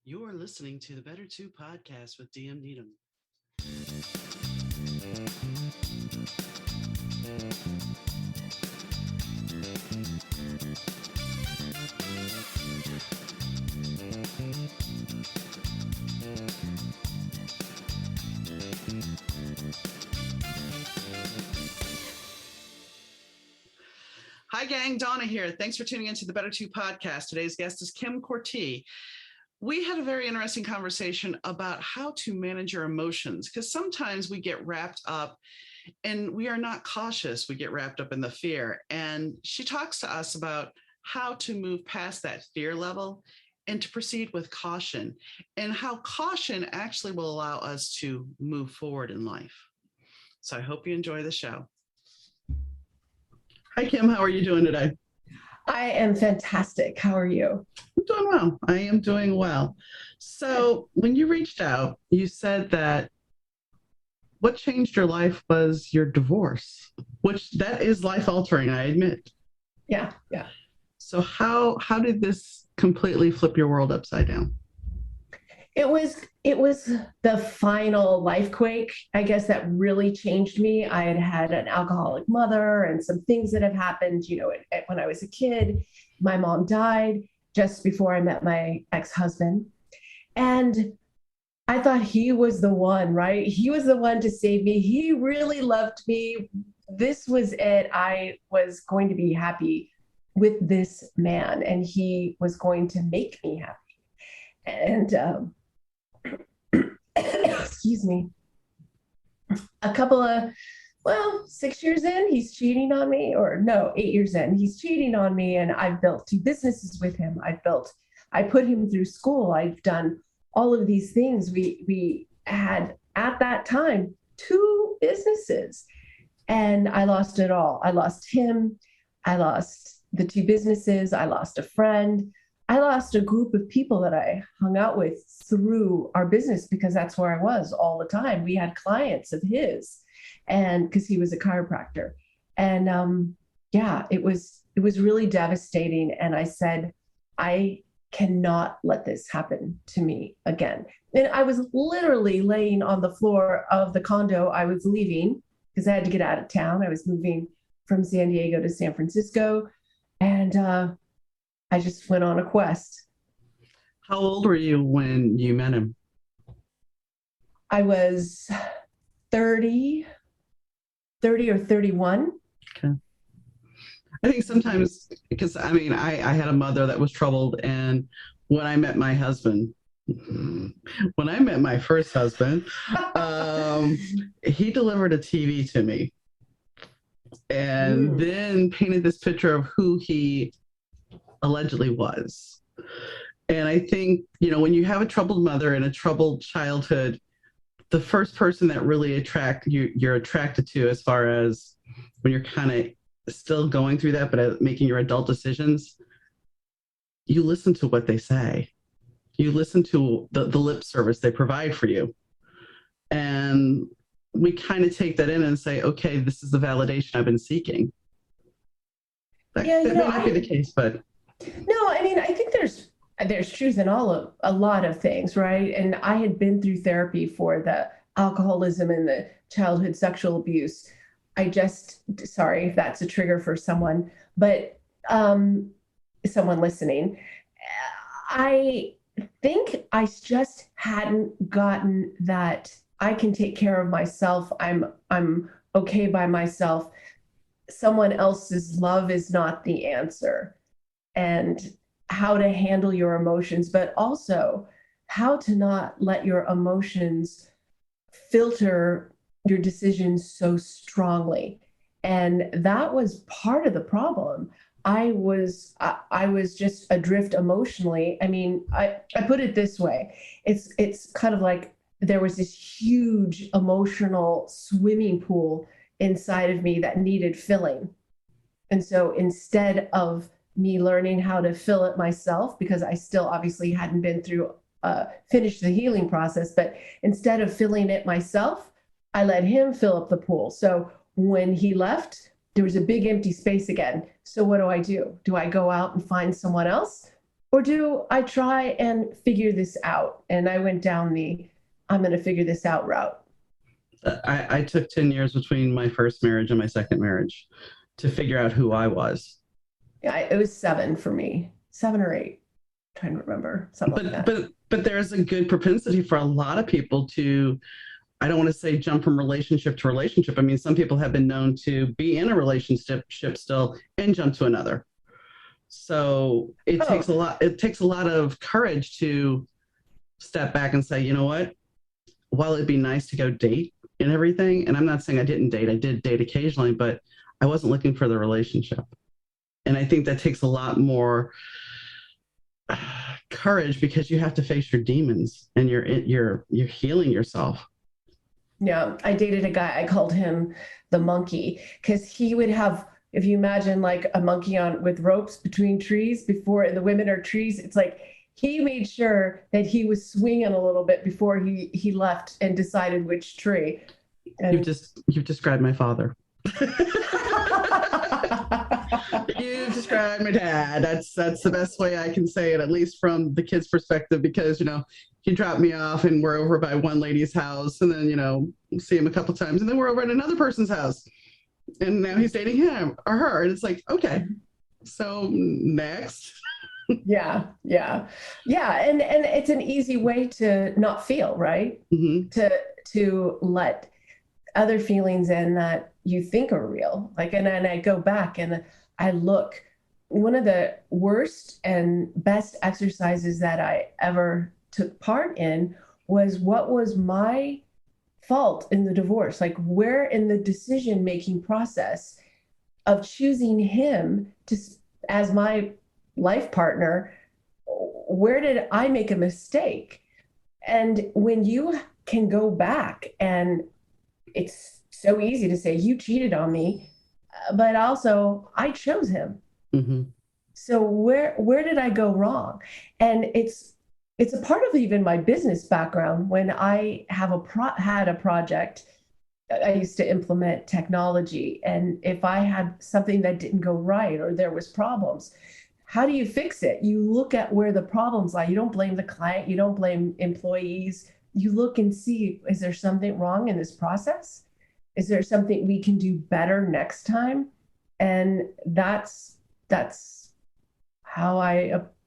You're listening to the Better 2 podcast with DM Needham. Hi, gang. Donna here. Thanks for tuning into the Better 2 podcast. Today's guest is Korte. We had a very interesting conversation about how to manage your emotions, because sometimes we get wrapped up and we are not cautious. We get wrapped up in the fear. And she talks to us about how to move past that fear level and to proceed with caution, and how caution actually will allow us to move forward in life. So I hope you enjoy the show. Hi, Kim. How are you doing today? I am fantastic. How are you? I'm doing well. I am doing well. So when you reached out, you said that what changed your life was your divorce, which that is life altering, I admit. Yeah. So how did this completely flip your world upside down? It was the final life quake, I guess, that really changed me. I had had an alcoholic mother and some things that have happened, when I was a kid. My mom died just before I met my ex-husband. And I thought he was the one, right? He was the one to save me. He really loved me. This was it. I was going to be happy with this man, and he was going to make me happy. And excuse me, a couple of, 6 years in, he's cheating on me, or no, 8 years in, he's cheating on me. And I've built 2 businesses with him. I put him through school. I've done all of these things. We had at that time 2 businesses, and I lost it all. I lost him. I lost the 2 businesses. I lost a friend. I lost a group of people that I hung out with through our business, because that's where I was all the time. We had clients of his, and because he was a chiropractor. And it was really devastating. And I said, I cannot let this happen to me again. And I was literally laying on the floor of the condo I was leaving, because I had to get out of town. I was moving from San Diego to San Francisco. And I just went on a quest. How old were you when you met him? I was 30 or 31. Okay. I think sometimes, because I had a mother that was troubled, and when I met my husband, when I met my first husband, he delivered a TV to me, and then painted this picture of who he allegedly was. And I think, when you have a troubled mother and a troubled childhood, the first person that really you're attracted to, as far as when you're kind of still going through that, but making your adult decisions, you listen to what they say. You listen to the lip service they provide for you. And we kind of take that in and say, okay, this is the validation I've been seeking. That may not be the case, but no, I think there's truth in a lot of things, right? And I had been through therapy for the alcoholism and the childhood sexual abuse. Sorry if that's a trigger for someone, but someone listening, I think I just hadn't gotten that I can take care of myself. I'm okay by myself. Someone else's love is not the answer. And how to handle your emotions, but also how to not let your emotions filter your decisions so strongly. And that was part of the problem. I was just adrift emotionally. I put it this way. It's kind of like there was this huge emotional swimming pool inside of me that needed filling. And so instead of me learning how to fill it myself, because I still obviously hadn't been through finished the healing process, but instead of filling it myself, I let him fill up the pool. So when he left, there was a big empty space again. So what do? Do I go out and find someone else? Or do I try and figure this out? And I went down the I'm going to figure this out route. I took 10 years between my first marriage and my second marriage to figure out who I was. Yeah, it was 7 for me, 7 or 8. I'm trying to remember, something like But that. but but there's a good propensity for a lot of people to, I don't want to say jump from relationship to relationship. I mean, some people have been known to be in a relationship still and jump to another. So Oh, it takes a lot of courage to step back and say, you know what, while it'd be nice to go date and everything, and I'm not saying I didn't date, I did date occasionally, but I wasn't looking for the relationship. And I think that takes a lot more courage because you have to face your demons and you're healing yourself. yeah. I dated a guy, I called him the monkey because he would have, if you imagine like a monkey on with ropes between trees before, and the women are trees, it's like he made sure that he was swinging a little bit before he left and decided which tree. And You've described my father. You described my dad. That's the best way I can say it, at least from the kid's perspective, because he dropped me off and we're over by one lady's house, and then see him a couple times, and then we're over at another person's house, and now he's dating him or her, and it's like, okay, so next. yeah, yeah, yeah, and it's an easy way to not feel, right? Mm-hmm. To let other feelings in that you think are real. Like, and then I go back and I look. One of the worst and best exercises that I ever took part in was what was my fault in the divorce? Like, where in the decision making process of choosing him to as my life partner, where did I make a mistake? And when you can go back, and it's so easy to say you cheated on me, but also I chose him. Mm-hmm. So where did I go wrong? And it's a part of even my business background. When I had a project, I used to implement technology, and if I had something that didn't go right or there was problems, how do you fix it? You look at where the problems lie. You don't blame the client, you don't blame employees. You look and see, is there something wrong in this process? Is there something we can do better next time? And that's how I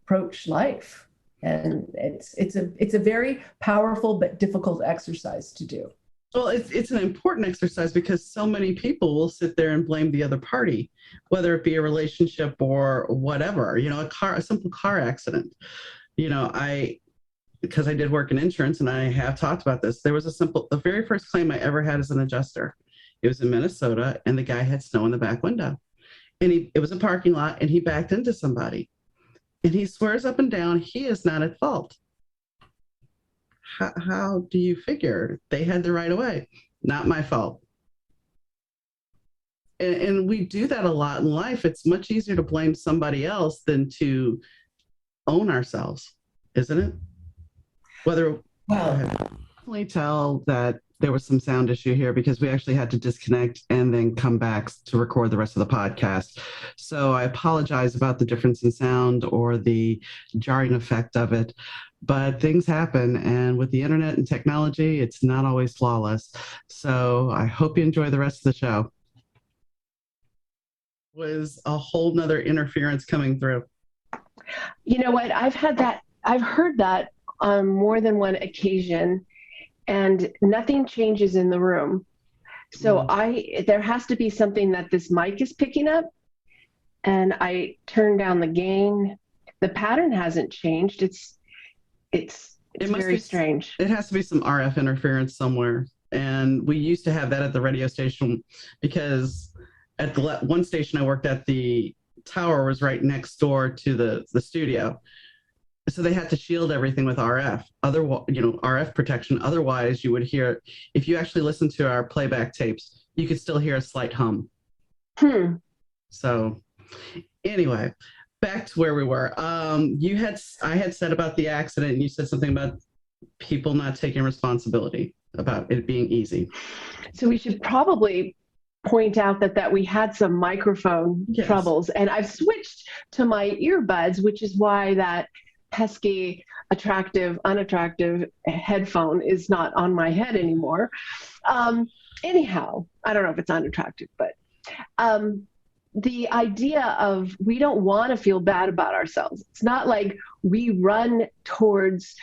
approach life. And it's a very powerful but difficult exercise to do. Well, it's an important exercise because so many people will sit there and blame the other party, whether it be a relationship or whatever. A simple car accident. I because I did work in insurance and I have talked about this. There was the very first claim I ever had as an adjuster. It was in Minnesota, and the guy had snow in the back window, and it was a parking lot, and he backed into somebody, and he swears up and down he is not at fault. How do you figure they had the right of way? Not my fault. And we do that a lot in life. It's much easier to blame somebody else than to own ourselves, isn't it? Whether Go Well, ahead. Definitely tell that there was some sound issue here because we actually had to disconnect and then come back to record the rest of the podcast. So I apologize about the difference in sound or the jarring effect of it, but things happen. And with the internet and technology, it's not always flawless. So I hope you enjoy the rest of the show. Was a whole nother interference coming through. you know what? I've heard that on more than one occasion, and nothing changes in the room. So Mm. there has to be something that this mic is picking up, and I turn down the gain. The pattern hasn't changed. It It's must very be, strange. it has to be some RF interference somewhere. And we used to have that at the radio station because at the one station I worked at, the tower was right next door to the studio. So they had to shield everything with RF, RF protection. Otherwise, you would hear, if you actually listen to our playback tapes, you could still hear a slight hum. Hmm. So anyway, back to where we were. I had said about the accident, and you said something about people not taking responsibility about it being easy. So we should probably point out that we had some microphone Yes. troubles, and I've switched to my earbuds, which is why that pesky attractive unattractive headphone is not on my head anymore. um, Anyhow, I don't know if it's unattractive, but um, the idea of we don't want to feel bad about ourselves. It's not like we run towards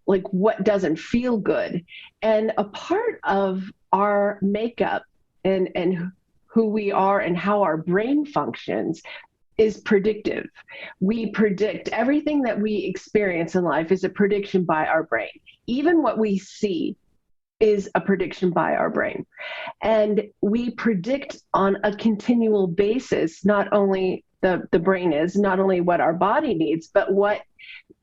like what doesn't feel good. And a part of our makeup and who we are and how our brain functions is predictive. We predict everything that we experience in life is a prediction by our brain. Even what we see is a prediction by our brain. And we predict on a continual basis, not only the brain is, not only what our body needs, but what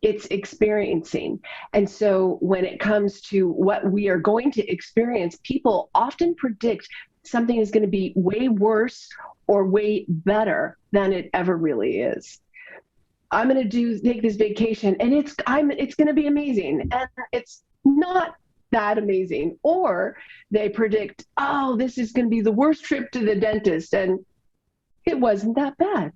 it's experiencing. And so when it comes to what we are going to experience, people often predict something is going to be way worse or way better than it ever really is. I'm going to take this vacation and it's going to be amazing, and it's not that amazing. Or they predict, oh, this is going to be the worst trip to the dentist, and it wasn't that bad.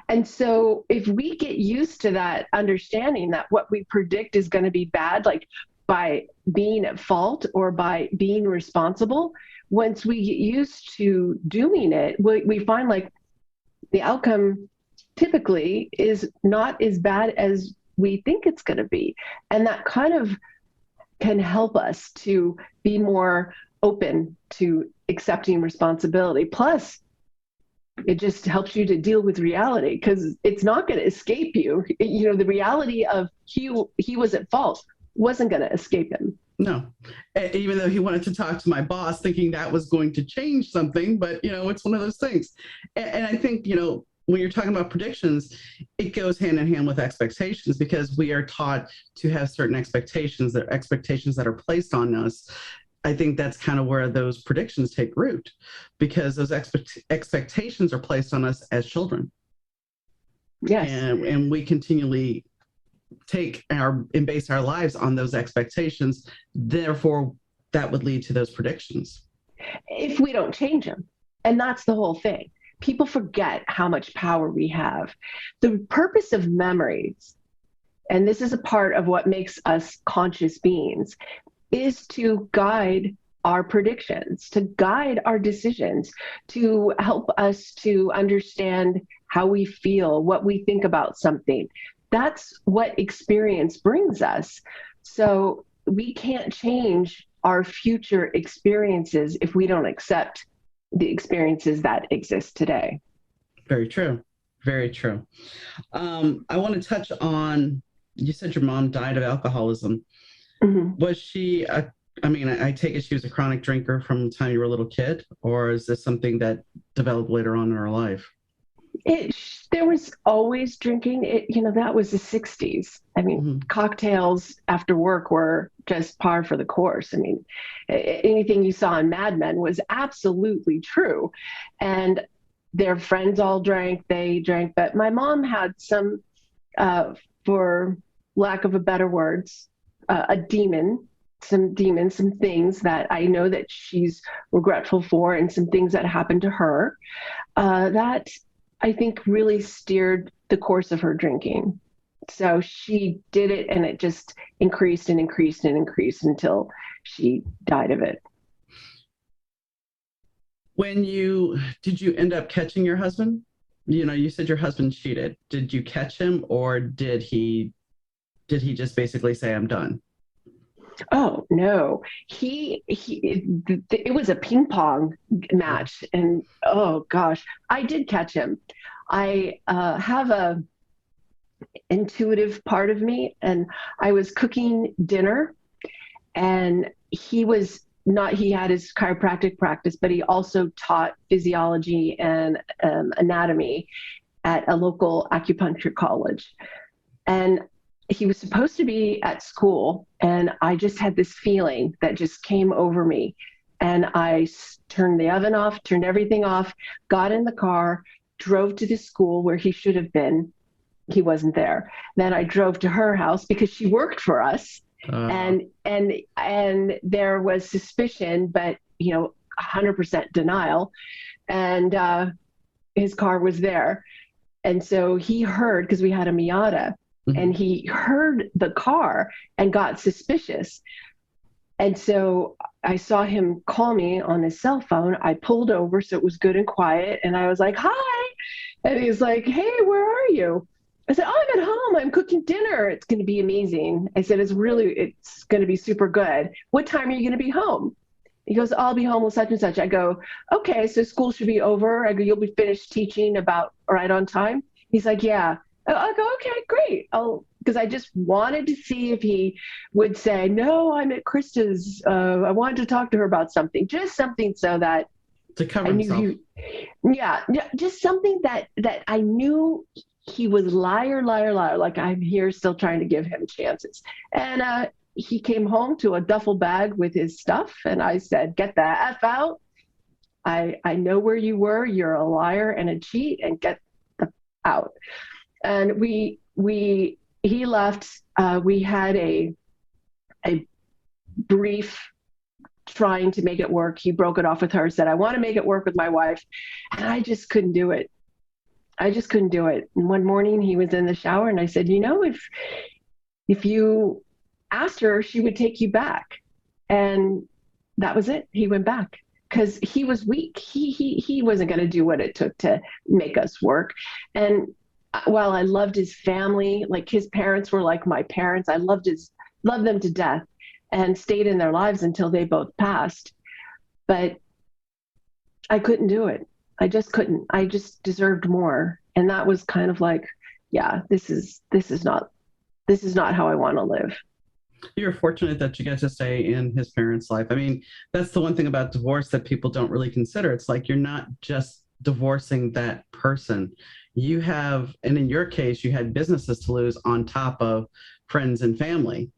And so if we get used to that understanding that what we predict is going to be bad, like by being at fault or by being responsible, once we get used to doing it, we find like the outcome typically is not as bad as we think it's going to be. And that kind of can help us to be more open to accepting responsibility. Plus, it just helps you to deal with reality because it's not going to escape you. You know, the reality of he was at fault wasn't going to escape him. No, even though he wanted to talk to my boss, thinking that was going to change something, but it's one of those things. And I think when you're talking about predictions, it goes hand in hand with expectations because we are taught to have certain expectations that are placed on us. I think that's kind of where those predictions take root because those expectations are placed on us as children. Yes. And we continually base our lives on those expectations. Therefore, that would lead to those predictions. If we don't change them. And that's the whole thing. People forget how much power we have. The purpose of memories, and this is a part of what makes us conscious beings, is to guide our predictions, to guide our decisions, to help us to understand how we feel, what we think about something. That's what experience brings us. So we can't change our future experiences if we don't accept the experiences that exist today. Very true. Very true. I want to touch on, you said your mom died of alcoholism. Mm-hmm. Was she I take it she was a chronic drinker from the time you were a little kid, or is this something that developed later on in her life? There was always drinking. That was the 60s. I mean, mm-hmm. Cocktails after work were just par for the course. I mean, anything you saw in Mad Men was absolutely true. And their friends all drank, they drank, but my mom had some, for lack of a better words, some things that I know that she's regretful for, and some things that happened to her that I think really steered the course of her drinking. So she did it, and it just increased and increased and increased until she died of it. Did you end up catching your husband? You said your husband cheated. Did you catch him, or did he just basically say, I'm done? Oh, no. It was a ping pong match. And oh gosh, I did catch him. I have a intuitive part of me, and I was cooking dinner, and he had his chiropractic practice, but he also taught physiology and anatomy at a local acupuncture college. And he was supposed to be at school, and I just had this feeling that just came over me. And I turned the oven off, turned everything off, got in the car, drove to the school where he should have been. He wasn't there. Then I drove to her house because she worked for us. And there was suspicion, but 100% denial and his car was there. And so he heard, because we had a Miata, and Mhm. he heard the car and got suspicious. And so I saw him call me on his cell phone. I pulled over, so it was good and quiet. And I was like, hi. And he's like, hey, where are you? I said, oh, I'm at home. I'm cooking dinner. It's going to be amazing. I said, it's going to be super good. What time are you going to be home? He goes, I'll be home with such and such. I go, okay, so school should be over. I go, you'll be finished teaching about right on time. He's like, yeah. I go, okay, great. I'll, because I just wanted to see if he would say, no, I'm at Krista's. I wanted to talk to her about something, just something so that To cover I knew himself. yeah, just something that I knew he was liar, liar, liar. Like I'm here still trying to give him chances. And he came home to a duffel bag with his stuff, and I said, "Get the f out! I know where you were. You're a liar and a cheat, and get the out." And we he left. We had a brief trying to make it work. He broke it off with her, said, I want to make it work with my wife. And I just couldn't do it. I just couldn't do it. And one morning he was in the shower and I said, you know, if you asked her, she would take you back. And that was it. He went back because he was weak. He wasn't going to do what it took to make us work. And while I loved his family, like his parents were like my parents, loved them to death and stayed in their lives until they both passed. But I couldn't do it. I just couldn't. I just deserved more. And that was kind of like, yeah, this is not how I want to live. You're fortunate that you get to stay in his parents' life. I mean, that's the one thing about divorce that people don't really consider. It's like you're not just divorcing that person. You have, and in your case, you had businesses to lose on top of friends and family.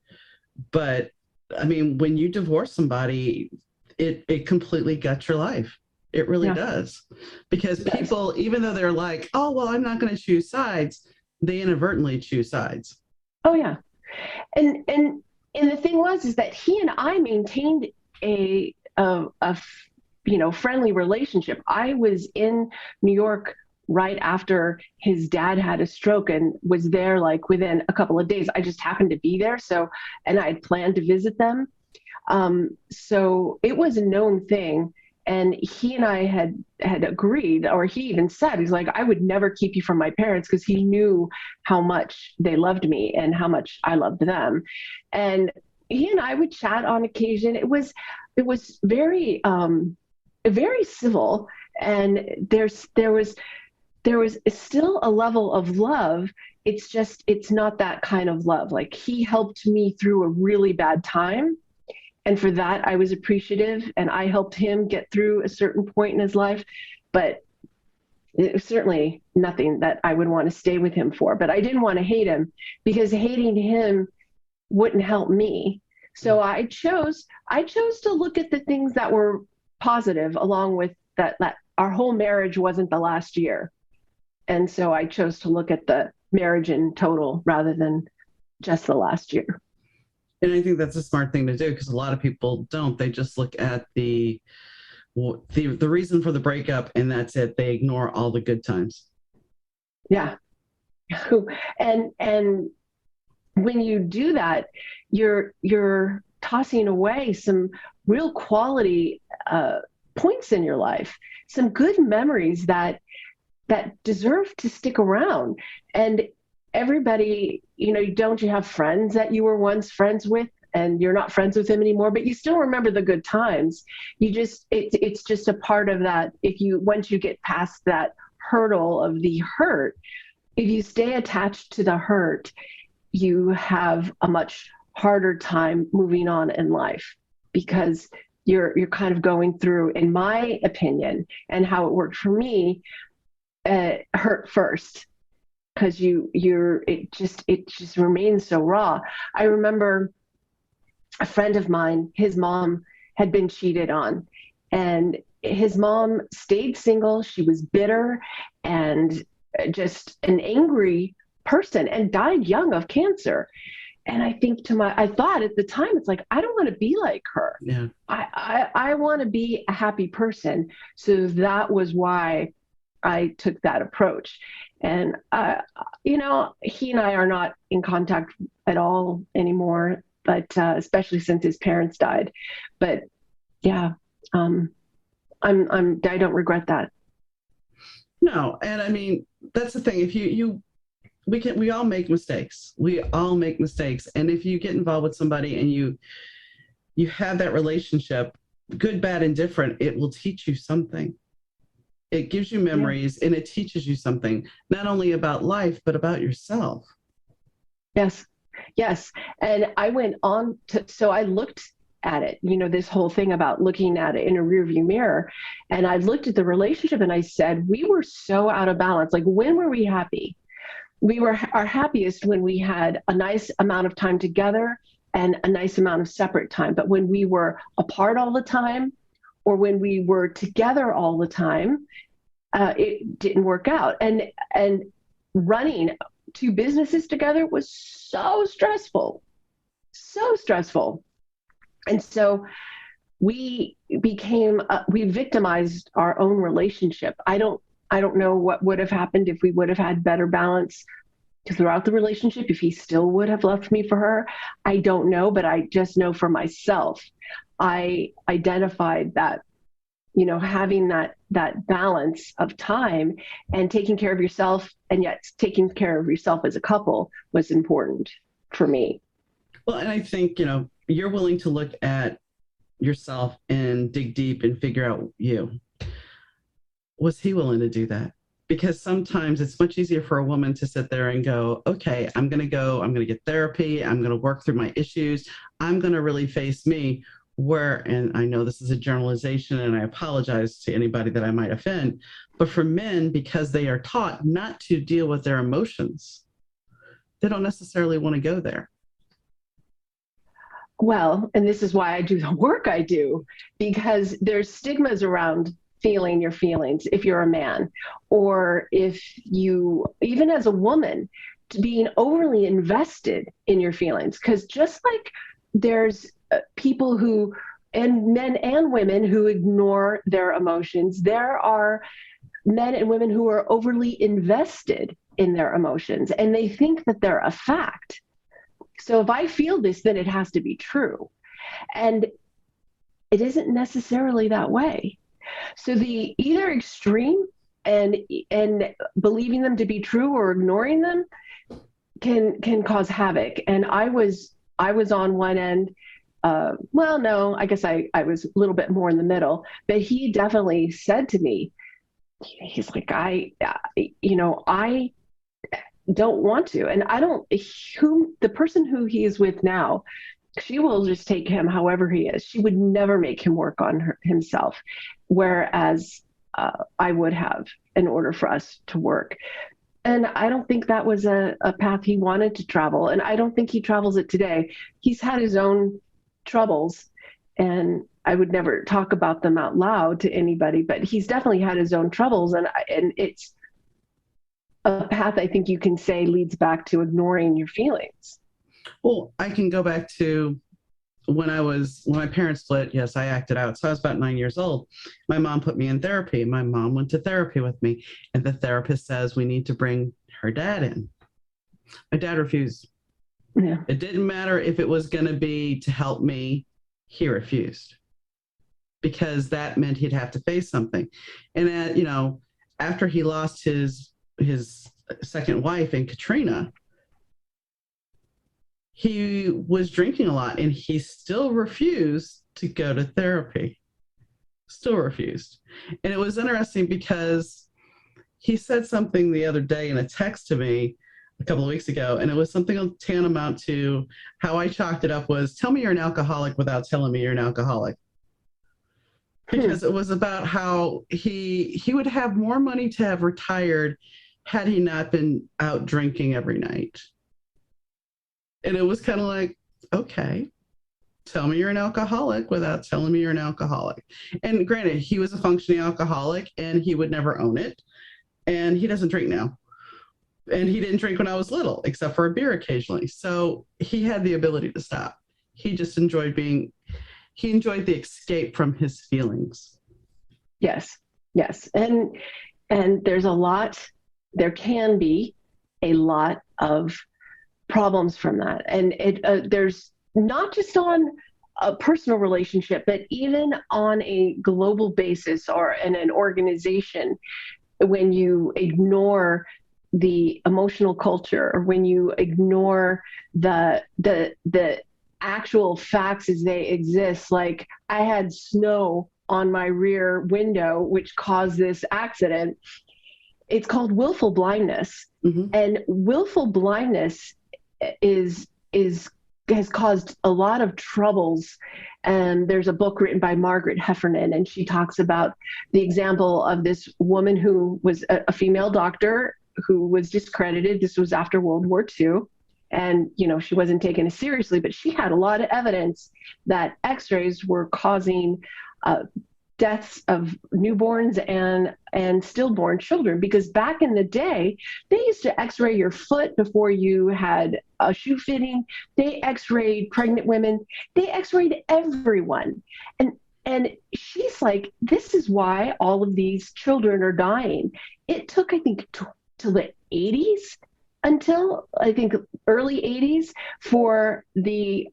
But I mean, when you divorce somebody, it completely guts your life. It really Yeah, does. Because it does. people, even though they're like, oh, well, I'm not going to choose sides, they inadvertently choose sides. Oh yeah. And the thing was is that he and I maintained a friendly relationship. I was in New York right after his dad had a stroke and was there like within a couple of days. I just happened to be there, so and I had planned to visit them. So it was a known thing. And he and I had agreed, or he even said, he's like, I would never keep you from my parents because he knew how much they loved me and how much I loved them. And he and I would chat on occasion. It was very civil, and there was still a level of love. It's just it's not that kind of love. Like he helped me through a really bad time, and for that I was appreciative, and I helped him get through a certain point in his life. But it was certainly nothing that I would want to stay with him for. But I didn't want to hate him because hating him wouldn't help me. So I chose to look at the things that were positive, along with that our whole marriage wasn't the last year. And so I chose to look at the marriage in total rather than just the last year. And I think that's a smart thing to do because a lot of people don't. They just look at the reason for the breakup and that's it. They ignore all the good times. Yeah. And when you do that, you're tossing away some real quality points in your life, some good memories that deserve to stick around. And everybody, don't you have friends that you were once friends with and you're not friends with them anymore, but you still remember the good times. It's just a part of that. If you once you get past that hurdle of the hurt, if you stay attached to the hurt, you have a much harder time moving on in life because you're kind of going through, in my opinion, and how it worked for me, hurt first because it just remains so raw. I remember a friend of mine, his mom had been cheated on, and his mom stayed single. She was bitter and just an angry person and died young of cancer. And I think I thought at the time, it's like, I don't want to be like her. Yeah. I want to be a happy person. So that was why I took that approach. And, he and I are not in contact at all anymore, but especially since his parents died. But yeah, um, I don't regret that. No, and I mean, that's the thing. If we all make mistakes. We all make mistakes. And if you get involved with somebody and you have that relationship, good, bad, and different, it will teach you something. It gives you Yeah. memories and it teaches you something, not only about life, but about yourself. Yes. Yes. And I went on to, so I looked at it, this whole thing about looking at it in a rearview mirror. And I looked at the relationship and I said, we were so out of balance. Like, when were we happy? We were our happiest when we had a nice amount of time together and a nice amount of separate time. But when we were apart all the time, or when we were together all the time, it didn't work out. And running two businesses together was so stressful, so stressful. And so we victimized our own relationship. I don't know what would have happened if we would have had better balance throughout the relationship, if he still would have left me for her. I don't know, but I just know for myself, I identified that, having that balance of time and taking care of yourself, and yet taking care of yourself as a couple, was important for me. Well, and I think, you're willing to look at yourself and dig deep and figure out you. Was he willing to do that? Because sometimes it's much easier for a woman to sit there and go, okay, I'm going to go, I'm going to get therapy, I'm going to work through my issues, I'm going to really face me. Where, and I know this is a generalization and I apologize to anybody that I might offend, but for men, because they are taught not to deal with their emotions, they don't necessarily want to go there. Well, and this is why I do the work I do, because there's stigmas around feeling your feelings if you're a man, or if you, even as a woman, to being overly invested in your feelings. Because just like there's people who, and men and women, who ignore their emotions, there are men and women who are overly invested in their emotions and they think that they're a fact. So if I feel this, then it has to be true. And it isn't necessarily that way. So the either extreme, and believing them to be true or ignoring them, can cause havoc. And I was on one end. Well, no, I guess I was a little bit more in the middle. But he definitely said to me, he's like, I don't want to, and I don't. Who the person who he is with now, she will just take him however he is. She would never make him work on himself, whereas I would have, in order for us to work. And I don't think that was a path he wanted to travel. And I don't think he travels it today. He's had his own troubles, and I would never talk about them out loud to anybody, but he's definitely had his own troubles. And it's a path I think you can say leads back to ignoring your feelings. Well, I can go back to when my parents split. Yes, I acted out. So I was about 9 years old. My mom put me in therapy. My mom went to therapy with me, and the therapist says we need to bring her dad in. My dad refused. Yeah. It didn't matter if it was going to be to help me. He refused, because that meant he'd have to face something. And after he lost his second wife in Katrina, he was drinking a lot, and he still refused to go to therapy. Still refused. And it was interesting because he said something the other day in a text to me a couple of weeks ago, and it was something tantamount to how I chalked it up was, tell me you're an alcoholic without telling me you're an alcoholic. Because it was about how he would have more money to have retired had he not been out drinking every night. And it was kind of like, okay, tell me you're an alcoholic without telling me you're an alcoholic. And granted, he was a functioning alcoholic and he would never own it. And he doesn't drink now. And he didn't drink when I was little, except for a beer occasionally. So he had the ability to stop. He just enjoyed he enjoyed the escape from his feelings. Yes, yes. And there can be a lot of problems from that. And there's not just on a personal relationship, but even on a global basis or in an organization, when you ignore the emotional culture, or when you ignore the actual facts as they exist. Like, I had snow on my rear window, which caused this accident. It's called willful blindness. Mm-hmm. And willful blindness is has caused a lot of troubles. And there's a book written by Margaret Heffernan, and she talks about the example of this woman who was a female doctor who was discredited. This was after World War II. And, she wasn't taken as seriously, but she had a lot of evidence that x-rays were causing deaths of newborns and stillborn children, because back in the day, they used to x-ray your foot before you had a shoe fitting. They x-rayed pregnant women. They x-rayed everyone. And she's like, this is why all of these children are dying. It took, I think, till the 80s, until I think early 80s, for the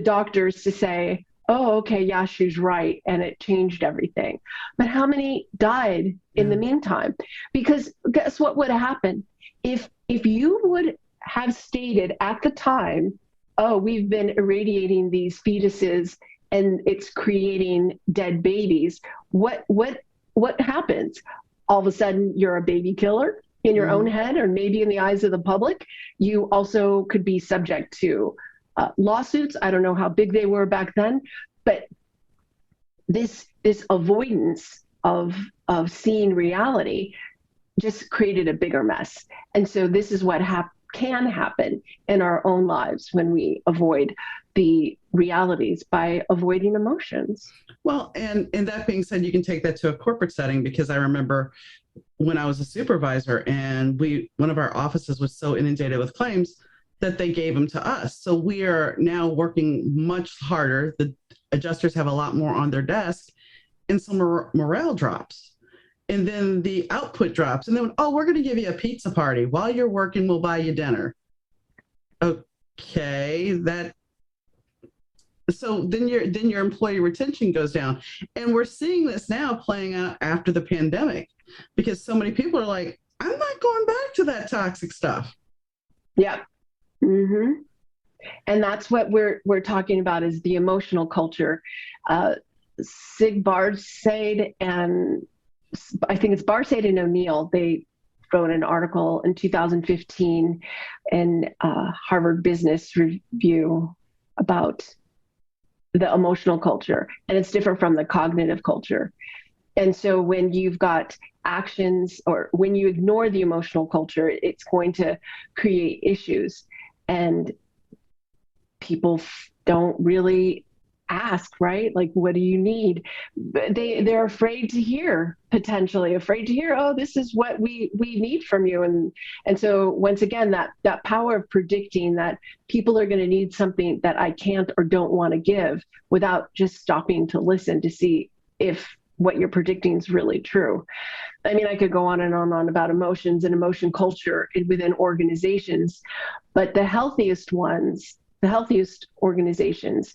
doctors to say, oh, okay, yeah, she's right. And it changed everything. But how many died in the meantime? Because guess what would have happened? If you would have stated at the time, oh, we've been irradiating these fetuses and it's creating dead babies, what happens? All of a sudden, you're a baby killer in your own head, or maybe in the eyes of the public. You also could be subject to lawsuits. I don't know how big they were back then, but this avoidance of seeing reality just created a bigger mess. And so this is what can happen in our own lives when we avoid the realities by avoiding emotions. Well, and that being said, you can take that to a corporate setting, because I remember when I was a supervisor and one of our offices was so inundated with claims that they gave them to us. So we are now working much harder. The adjusters have a lot more on their desk, and some morale drops. And then the output drops. And then, oh, we're going to give you a pizza party. While you're working, we'll buy you dinner. Okay, so then your employee retention goes down. And we're seeing this now playing out after the pandemic, because so many people are like, I'm not going back to that toxic stuff. Yeah. Mm-hmm. And that's what we're talking about, is the emotional culture. Sig Barsade, and I think it's Barsade and O'Neill, they wrote an article in 2015 in Harvard Business Review about the emotional culture, and it's different from the cognitive culture. And so when you've got actions, or when you ignore the emotional culture, it's going to create issues. And people don't really ask, right? Like, what do you need? They're afraid to hear, potentially afraid to hear, oh, this is what we need from you. And so once again, that power of predicting that people are going to need something that I can't or don't want to give, without just stopping to listen to see if what you're predicting is really true. I mean, I could go on and on about emotions and emotion culture within organizations, but the healthiest organizations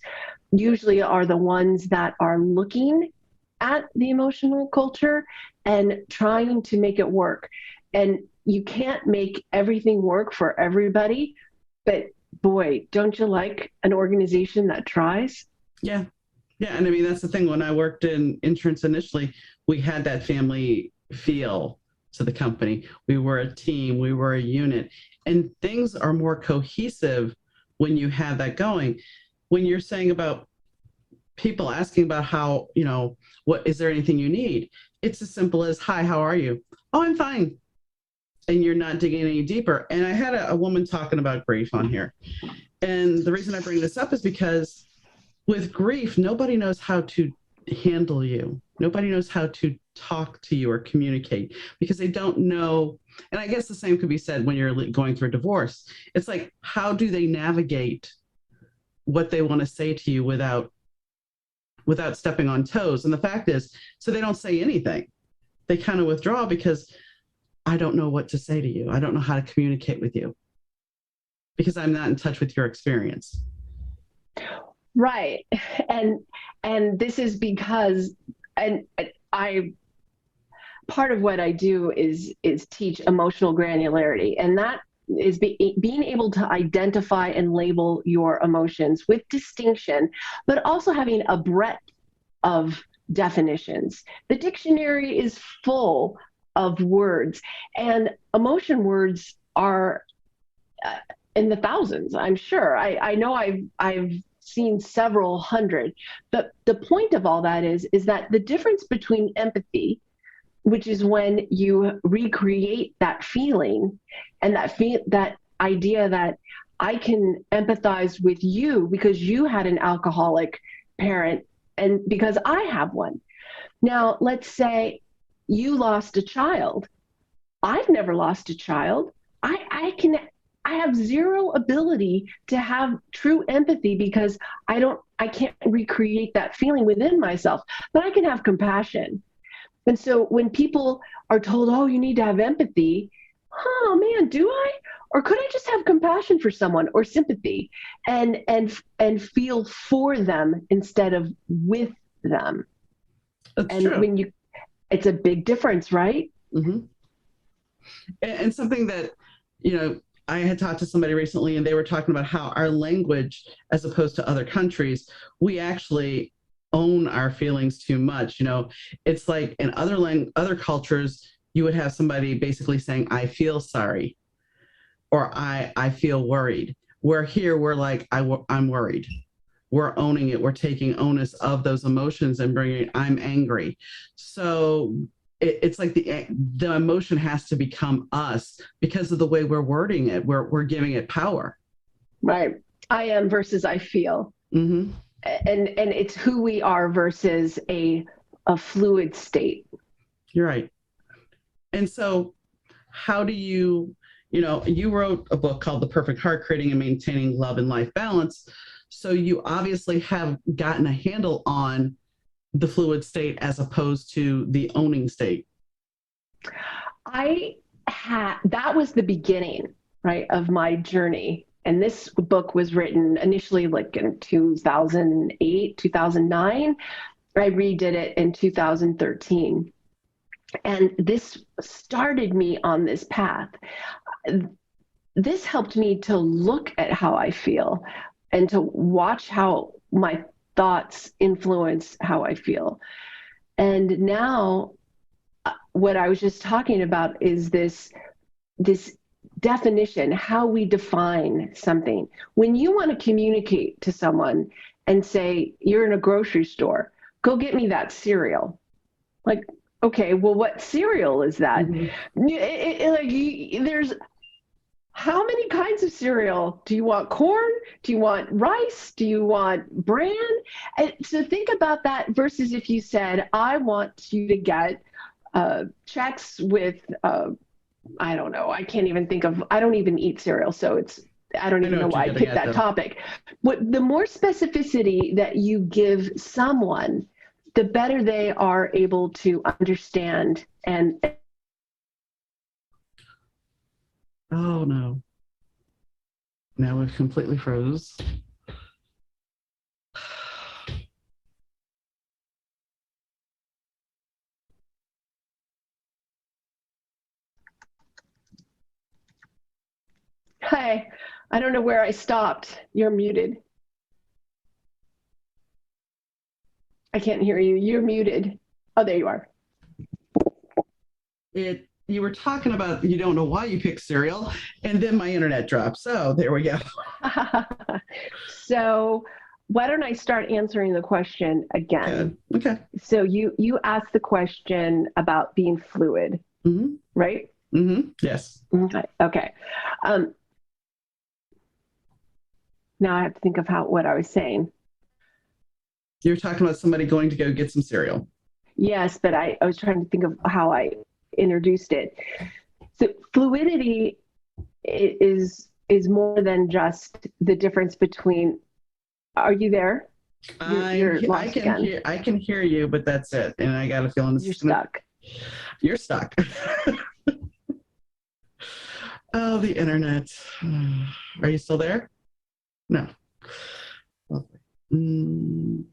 usually are the ones that are looking at the emotional culture and trying to make it work. And you can't make everything work for everybody, but boy, don't you like an organization that tries? Yeah. Yeah. And I mean, that's the thing. When I worked in insurance initially, we had that family feel to the company. We were a team, we were a unit, and things are more cohesive when you have that going. When you're saying about people asking about how, what is there anything you need? It's as simple as, hi, how are you? Oh, I'm fine. And you're not digging any deeper. And I had a woman talking about grief on here. And the reason I bring this up is because with grief, nobody knows how to handle you. Nobody knows how to talk to you or communicate because they don't know. And I guess the same could be said when you're going through a divorce. It's like, how do they navigate what they want to say to you without stepping on toes? And the fact is, so they don't say anything. They kind of withdraw because I don't know what to say to you. I don't know how to communicate with you because I'm not in touch with your experience. Right. And this is because, and I, part of what I do is teach emotional granularity, and that is being able to identify and label your emotions with distinction, but also having a breadth of definitions. The dictionary is full of words, and emotion words are in the thousands, I'm sure. I know I've seen several hundred, but the point of all that is that the difference between empathy, which is when you recreate that feeling, and that idea that I can empathize with you because you had an alcoholic parent and because I have one. Now, let's say you lost a child. I've never lost a child. I have zero ability to have true empathy because I can't recreate that feeling within myself, but I can have compassion. And so when people are told, oh, you need to have empathy, oh man, do I? Or could I just have compassion for someone or sympathy and feel for them instead of with them? That's and true. when it's a big difference, right? Mm-hmm. And something that, I had talked to somebody recently and they were talking about how our language, as opposed to other countries, we actually own our feelings too much. It's like in other cultures, you would have somebody basically saying, I feel sorry, or I feel worried. Where here, we're like, I'm worried. We're owning it. We're taking onus of those emotions and bringing, I'm angry. So it's like the emotion has to become us because of the way we're wording it. We're giving it power. Right. I am versus I feel. Mm-hmm. And it's who we are versus a fluid state. You're right. And so how do you wrote a book called The Perfect Heart, Creating and Maintaining Love and Life Balance. So you obviously have gotten a handle on the fluid state as opposed to the owning state. That was the beginning, right, of my journey. And this book was written initially like in 2008, 2009. I redid it in 2013. And this started me on this path. This helped me to look at how I feel and to watch how my thoughts influence how I feel. And now what I was just talking about is this definition, how we define something. When you want to communicate to someone and say, you're in a grocery store, go get me that cereal. Like, okay, well, what cereal is that? Mm-hmm. There's how many kinds of cereal? Do you want corn? Do you want rice? Do you want bran? And so think about that versus if you said, I want you to get checks with, I don't know, I don't even eat cereal. So I don't even know why I picked that topic. The more specificity that you give someone, the better they are able to understand and. Oh no. Now we've completely froze. Hi, I don't know where I stopped. You're muted. I can't hear you. You're muted. Oh, there you are. You were talking about you don't know why you picked cereal, and then my internet dropped. So there we go. So why don't I start answering the question again? Okay. So you asked the question about being fluid, mm-hmm. right? Mm-hmm. Yes. Okay. Now I have to think of what I was saying. You're talking about somebody going to go get some cereal. Yes, but I was trying to think of how I introduced it. So fluidity is more than just the difference between. Are you there? You're lost again. I can hear you, but that's it. And I got a feeling You're stuck. You're stuck. Oh, the internet. Are you still there? No. Mm.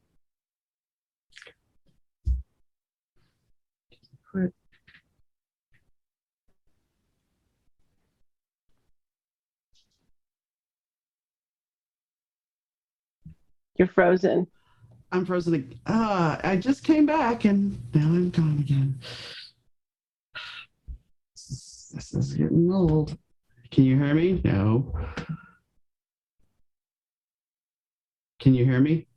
You're frozen. I'm frozen. I just came back and now I'm gone again. This is getting old. Can you hear me? No. Can you hear me?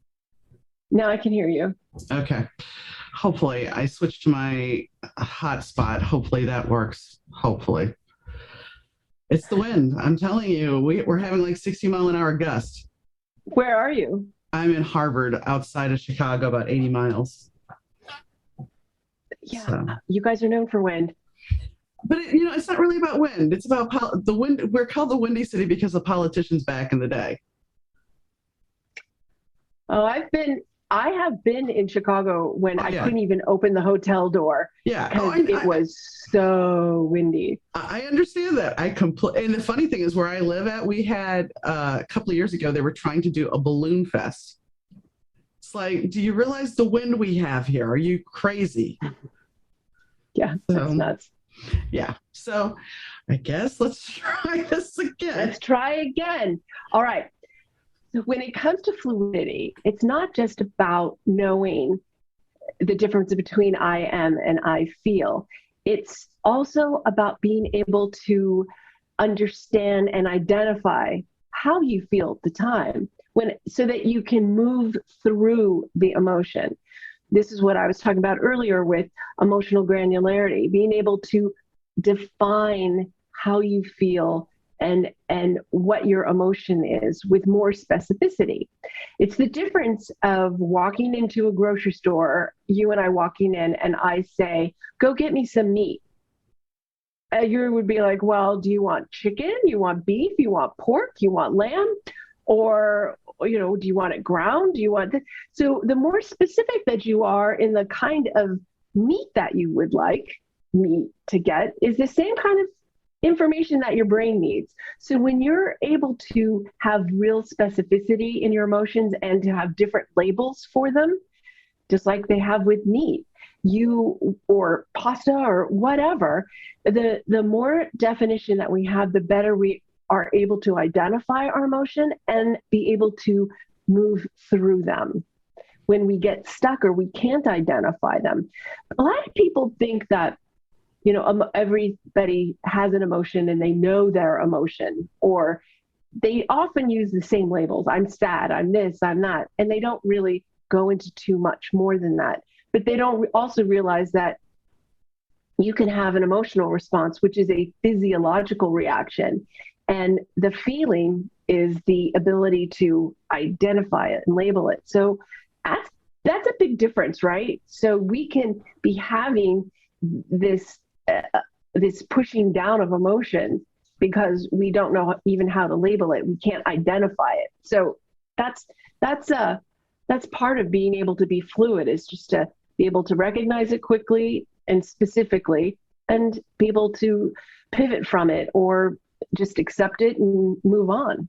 Now I can hear you. Okay. Hopefully, I switched to my hotspot. Hopefully that works. Hopefully. It's the wind. I'm telling you, we're having like 60-mile-an-hour gusts. Where are you? I'm in Harvard, outside of Chicago, about 80 miles. Yeah, so. You guys are known for wind. But it's not really about wind. It's about the wind. We're called the Windy City because of politicians back in the day. Oh, I have been in Chicago when I couldn't even open the hotel door. Yeah, because it was so windy. I understand that. And the funny thing is, where I live at, we had a couple of years ago, they were trying to do a balloon fest. It's like, do you realize the wind we have here? Are you crazy? Yeah, that's nuts. Yeah. So I guess let's try this again. Let's try again. All right. So when it comes to fluidity, it's not just about knowing the difference between I am and I feel. It's also about being able to understand and identify how you feel at the time, so that you can move through the emotion. This is what I was talking about earlier with emotional granularity, being able to define how you feel and what your emotion is with more specificity. It's the difference of walking into a grocery store, you and I walking in, and I say, go get me some meat. You would be like, well, do you want chicken? You want beef? You want pork? You want lamb? Or, do you want it ground? Do you want this? So the more specific that you are in the kind of meat that you would like meat to get is the same kind of information that your brain needs. So when you're able to have real specificity in your emotions and to have different labels for them, just like they have with meat, or pasta or whatever, the more definition that we have, the better we are able to identify our emotion and be able to move through them when we get stuck or we can't identify them. A lot of people think that everybody has an emotion and they know their emotion, or they often use the same labels. I'm sad, I'm this, I'm that. And they don't really go into too much more than that. But they don't also realize that you can have an emotional response, which is a physiological reaction. And the feeling is the ability to identify it and label it. So that's a big difference, right? So we can be having this pushing down of emotions because we don't know even how to label it. We can't identify it. So that's part of being able to be fluid, is just to be able to recognize it quickly and specifically and be able to pivot from it or just accept it and move on.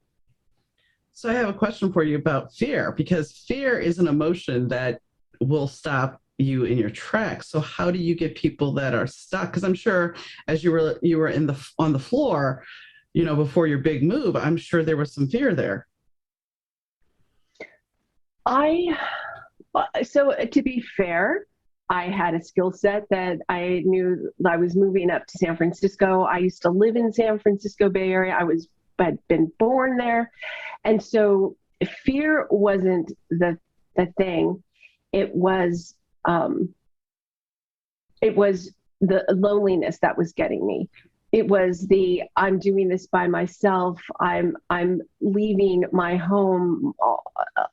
So I have a question for you about fear, because fear is an emotion that will stop you in your tracks. So how do you get people that are stuck? Because I'm sure as you were on the floor, before your big move, I'm sure there was some fear there. So to be fair, I had a skill set that I knew. I was moving up to San Francisco. I used to live in San Francisco Bay Area. I'd been born there. And so fear wasn't the thing. It was the loneliness that was getting me. It was I'm doing this by myself. I'm leaving my home,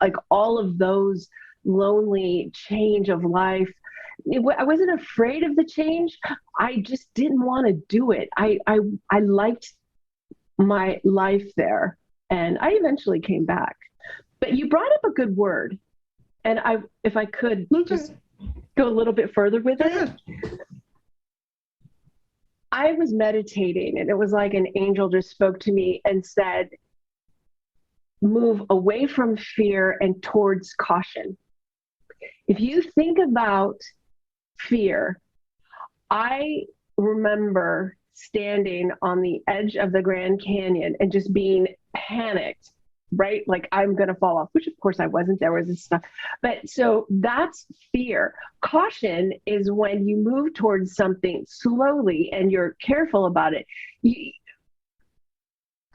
like all of those lonely change of life I wasn't afraid of the change. I just didn't want to do it. I liked my life there, and I eventually came back. But you brought up a good word, and if I could just go a little bit further with it. I was meditating, and it was like an angel just spoke to me and said, move away from fear and towards caution. If you think about fear, I remember standing on the edge of the Grand Canyon and just being panicked, right? Like I'm going to fall off, which of course I wasn't. There was this stuff. But so that's fear. Caution is when you move towards something slowly and you're careful about it.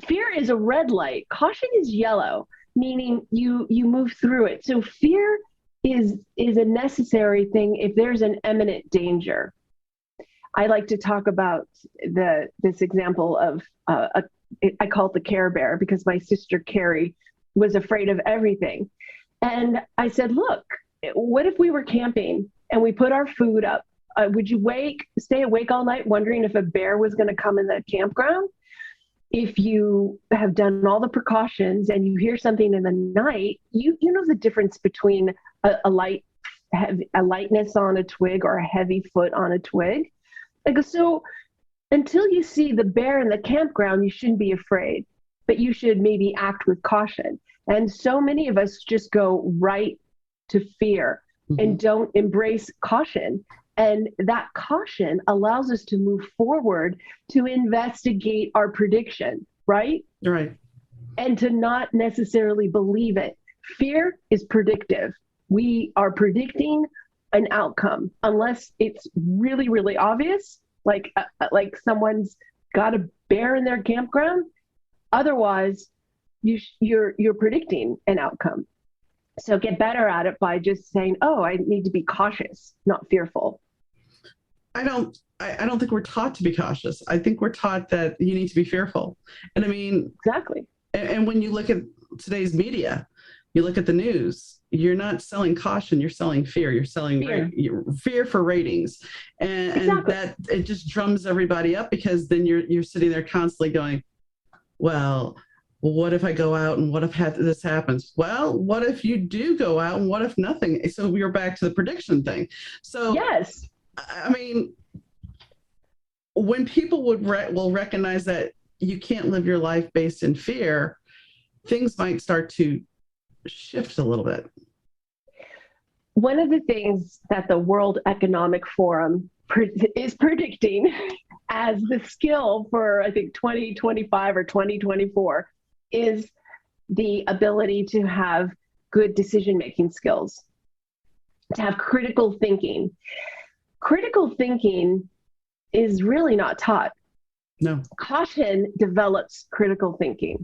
Fear is a red light. Caution is yellow, meaning you move through it. So fear is a necessary thing if there's an imminent danger. I like to talk about this example of I call it the Care Bear because my sister Carrie was afraid of everything. And I said, look, what if we were camping and we put our food up? Would you stay awake all night wondering if a bear was going to come in the campground? If you have done all the precautions and you hear something in the night, you know the difference between a lightness on a twig or a heavy foot on a twig. Like, so until you see the bear in the campground, you shouldn't be afraid, but you should maybe act with caution. And so many of us just go right to fear and don't embrace caution. And that caution allows us to move forward to investigate our prediction, right? Right. And to not necessarily believe it. Fear is predictive. We are predicting an outcome unless it's really, really obvious, like someone's got a bear in their campground. Otherwise, you're predicting an outcome. So get better at it by just saying, "Oh, I need to be cautious, not fearful." I don't think we're taught to be cautious. I think we're taught that you need to be fearful. And I mean, exactly. And when you look at today's media, you look at the news, you're not selling caution, you're selling fear. You're selling fear for ratings. And that it just drums everybody up because then you're sitting there constantly going, well, what if I go out and what if this happens? Well, what if you do go out and what if nothing? So we're back to the prediction thing. So yes. I mean, when people will recognize that you can't live your life based in fear, things might start to shift a little bit. One of the things that the World Economic Forum is predicting as the skill for, I think, 2025 or 2024 is the ability to have good decision-making skills, to have critical thinking. Critical thinking is really not taught. No. Caution develops critical thinking.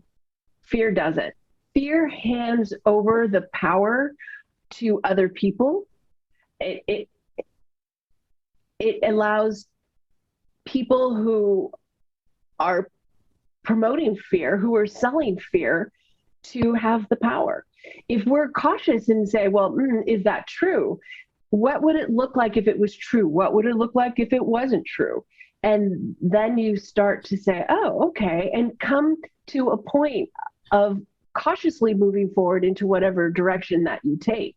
Fear doesn't. Fear hands over the power to other people. It allows people who are promoting fear, who are selling fear, to have the power. If we're cautious and say, well, is that true? What would it look like if it was true? What would it look like if it wasn't true? And then you start to say, oh, okay, and come to a point of cautiously moving forward into whatever direction that you take.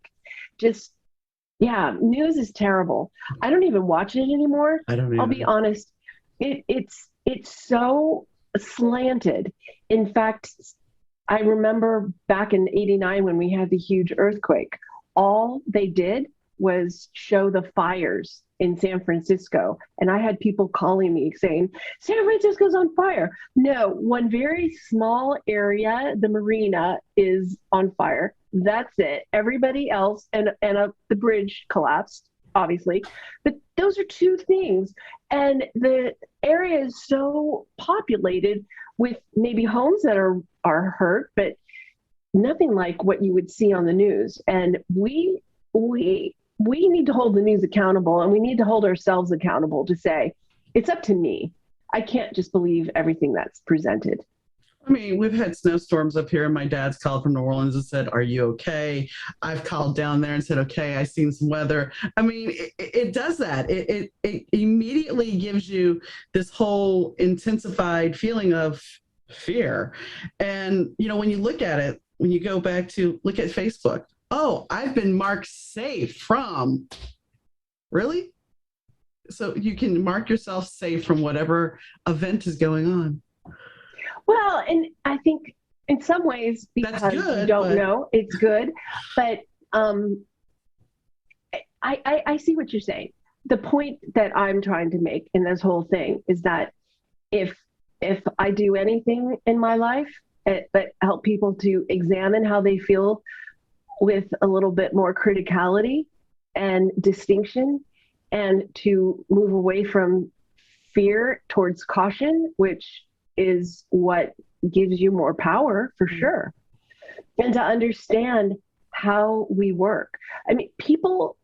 News is terrible. I don't even watch it anymore. I'll be honest. It's so slanted. In fact, I remember back in '89 when we had the huge earthquake, all they did was show the fires in San Francisco. And I had people calling me saying, San Francisco's on fire. No, one very small area, the marina, is on fire. That's it. Everybody else, and the bridge collapsed, obviously. But those are two things. And the area is so populated with maybe homes that are hurt, but nothing like what you would see on the news. And we need to hold the news accountable, and we need to hold ourselves accountable to say, it's up to me. I can't just believe everything that's presented. I mean, we've had snowstorms up here, and my dad's called from New Orleans and said, "Are you okay?" I've called down there and said, "Okay, I seen some weather." I mean, it does that. It immediately gives you this whole intensified feeling of fear. And when you look at it, when you go back to look at Facebook, oh, I've been marked safe from really. So you can mark yourself safe from whatever event is going on. Well, and I think in some ways, That's because good, you don't but know, it's good. But I see what you're saying. The point that I'm trying to make in this whole thing is that if I do anything in my life, but help people to examine how they feel with a little bit more criticality and distinction, and to move away from fear towards caution, which is what gives you more power for sure, and to understand how we work. I mean, people,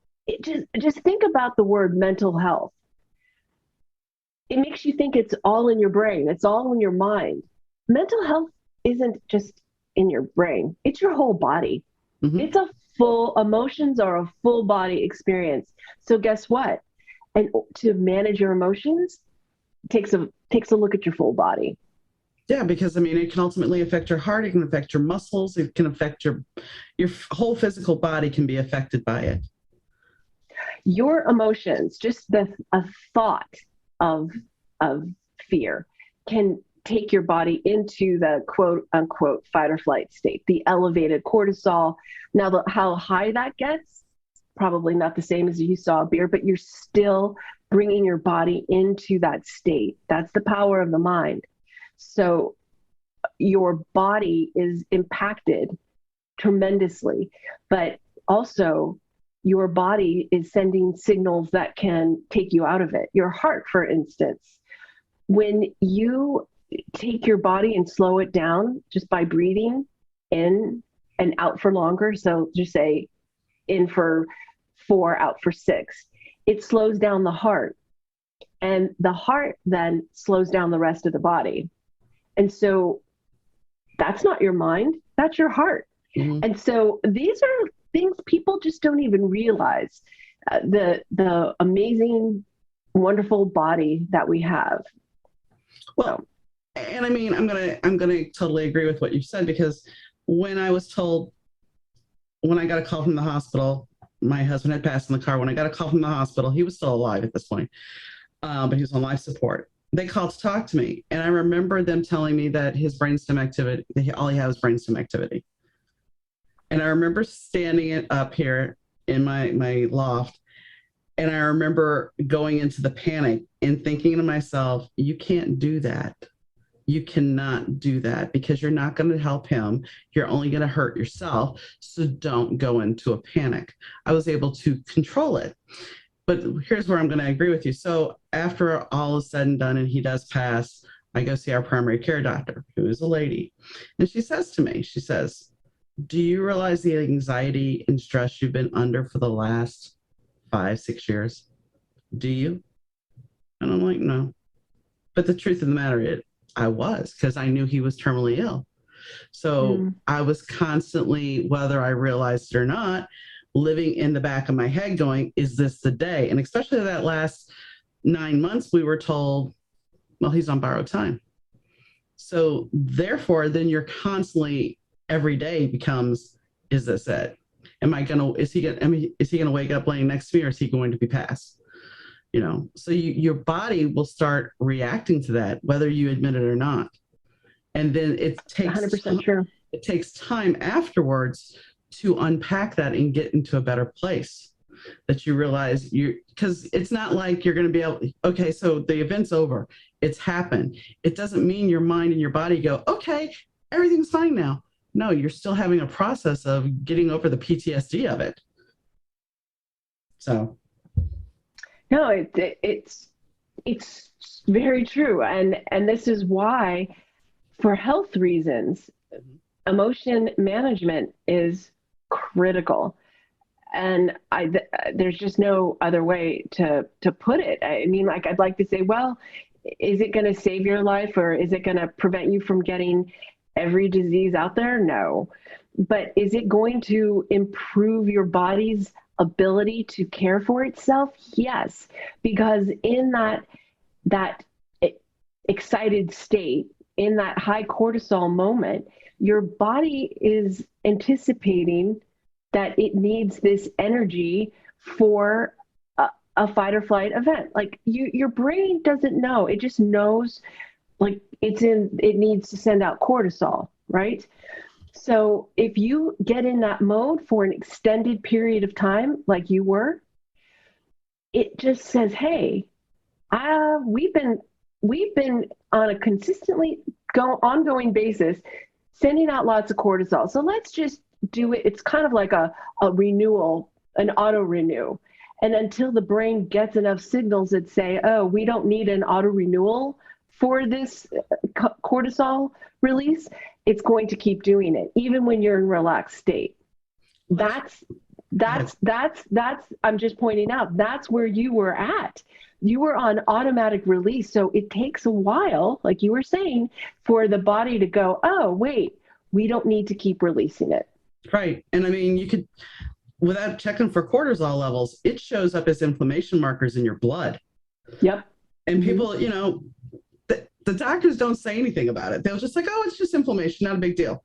just think about the word mental health. It makes you think it's all in your brain, it's all in your mind. Mental health isn't just in your brain, it's your whole body. mm-hmm. It's a emotions are a full body experience. So guess what? And to manage your emotions takes a look at your full body. Yeah, because I mean, it can ultimately affect your heart. It can affect your muscles. It can affect your whole physical body can be affected by it. Your emotions, just a thought of fear, can take your body into the quote unquote fight or flight state, the elevated cortisol. Now, how high that gets, probably not the same as you saw a beer, but you're still bringing your body into that state. That's the power of the mind. So your body is impacted tremendously, but also your body is sending signals that can take you out of it. Your heart, for instance, when you take your body and slow it down just by breathing in and out for longer, so just say in for 4, out for 6, it slows down the heart. And the heart then slows down the rest of the body. And so that's not your mind, that's your heart. Mm-hmm. And so these are things people just don't even realize, the amazing, wonderful body that we have. Well, and I mean, I'm gonna totally agree with what you said, because when I got a call from the hospital, my husband had passed in the car. When I got a call from the hospital, he was still alive at this point, but he was on life support. They called to talk to me, and I remember them telling me that his brainstem activity, all he had was brainstem activity. And I remember standing up here in my loft, and I remember going into the panic and thinking to myself, you can't do that. You cannot do that, because you're not going to help him. You're only going to hurt yourself. So don't go into a panic. I was able to control it. But here's where I'm going to agree with you. So after all is said and done and he does pass, I go see our primary care doctor, who is a lady. And she says to me, she says, do you realize the anxiety and stress you've been under for the last 5-6 years? Do you? And I'm like, no. But the truth of the matter is, I was, because I knew he was terminally ill. So I was constantly, whether I realized it or not, living in the back of my head going, is this the day? And especially that last 9 months, we were told, well, he's on borrowed time. So therefore, then you're constantly, every day becomes, is this it? Is he gonna wake up laying next to me, or is he going to be passed? So your body will start reacting to that, whether you admit it or not. And then it takes 100% true. It takes time afterwards to unpack that and get into a better place, that you realize because it's not like you're going to be able, okay, so the event's over, it's happened. It doesn't mean your mind and your body go, okay, everything's fine now. No, you're still having a process of getting over the PTSD of it. So. No, it's very true. And this is why, for health reasons, emotion management is critical. And there's just no other way to put it. I mean, I'd like to say, well, is it going to save your life, or is it going to prevent you from getting every disease out there? No. But is it going to improve your body's ability to care for itself? Yes, because in that excited state, in that high cortisol moment, your body is anticipating that it needs this energy for a fight or flight event. Like your brain doesn't know; it just knows like it needs to send out cortisol, right? So if you get in that mode for an extended period of time, like you were, it just says, "Hey, we've been on a consistently ongoing basis sending out lots of cortisol. So let's just do it. It's kind of like a renewal, an auto renew." And until the brain gets enough signals that say, "Oh, we don't need an auto renewal for this cortisol release," it's going to keep doing it, even when you're in relaxed state. That's I'm just pointing out, that's where you were at. You were on automatic release. So it takes a while, like you were saying, for the body to go, "Oh, wait, we don't need to keep releasing it." Right. And I mean, you could, without checking for cortisol levels, it shows up as inflammation markers in your blood. Yep. And people, you know, the doctors don't say anything about it. They'll just like, "Oh, it's just inflammation, not a big deal."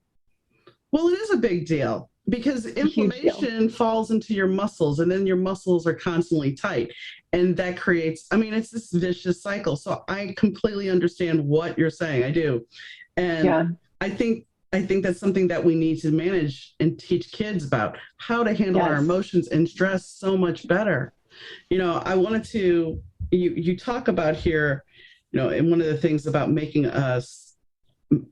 Well, it is a big deal because inflammation falls into your muscles and then your muscles are constantly tight. And that creates, I mean, it's this vicious cycle. So I completely understand what you're saying. I do. And Yeah. I think that's something that we need to manage and teach kids about how to handle our emotions and stress so much better. You know, I wanted to, you talk about here, you know, and one of the things about making a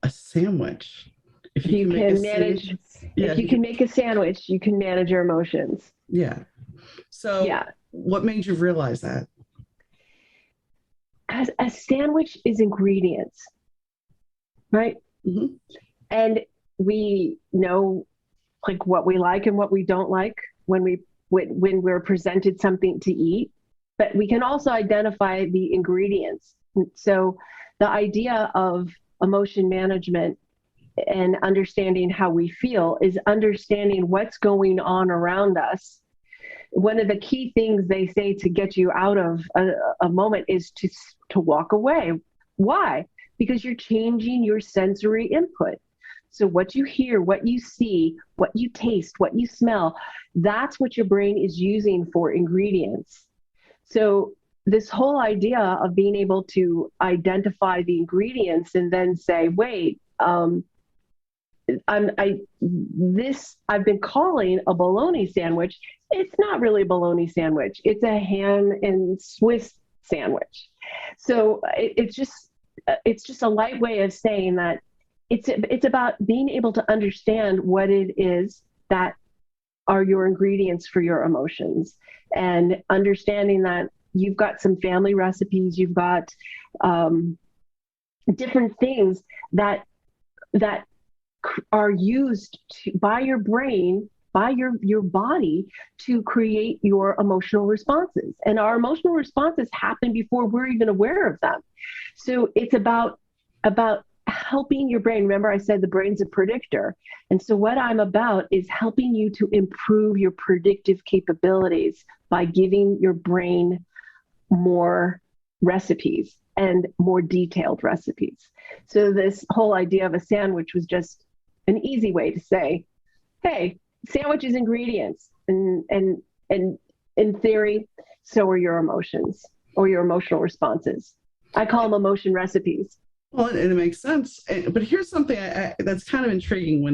sandwich. If you can make a sandwich, you can manage your emotions. Yeah. So what made you realize that? Because a sandwich is ingredients, right? Mm-hmm. And we know like what we like and what we don't like when we're presented something to eat, but we can also identify the ingredients. So the idea of emotion management and understanding how we feel is understanding what's going on around us. One of the key things they say to get you out of a moment is to walk away. Why? Because you're changing your sensory input. So what you hear, what you see, what you taste, what you smell, that's what your brain is using for ingredients. So this whole idea of being able to identify the ingredients and then say, wait, I've been calling a bologna sandwich. It's not really a bologna sandwich. It's a ham and Swiss sandwich. So it's just a light way of saying that it's about being able to understand what it is that are your ingredients for your emotions, and understanding that you've got some family recipes, you've got different things that are used by your brain, by your body, to create your emotional responses. And our emotional responses happen before we're even aware of them. So it's about helping your brain. Remember, I said the brain's a predictor. And so what I'm about is helping you to improve your predictive capabilities by giving your brain more recipes and more detailed recipes. So this whole idea of a sandwich was just an easy way to say, hey, sandwich is ingredients. And in theory, so are your emotions or your emotional responses. I call them emotion recipes. Well, and it makes sense. But here's something that's kind of intriguing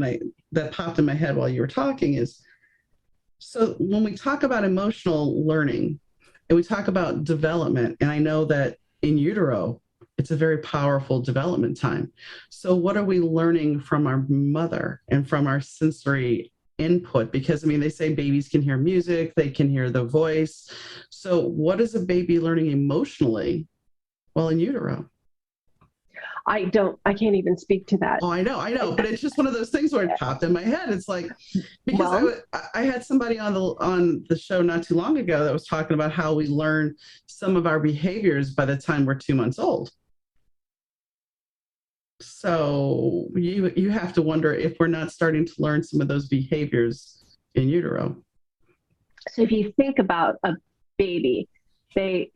that popped in my head while you were talking is, so when we talk about emotional learning and we talk about development, and I know that in utero, it's a very powerful development time. So what are we learning from our mother and from our sensory input? Because I mean, they say babies can hear music, they can hear the voice. So what is a baby learning emotionally while in utero? I can't even speak to that. Oh, I know, but it's just one of those things where it popped in my head. It's like, because I had somebody on the show not too long ago that was talking about how we learn some of our behaviors by the time we're 2 months old. So you have to wonder if we're not starting to learn some of those behaviors in utero. So if you think about a baby, they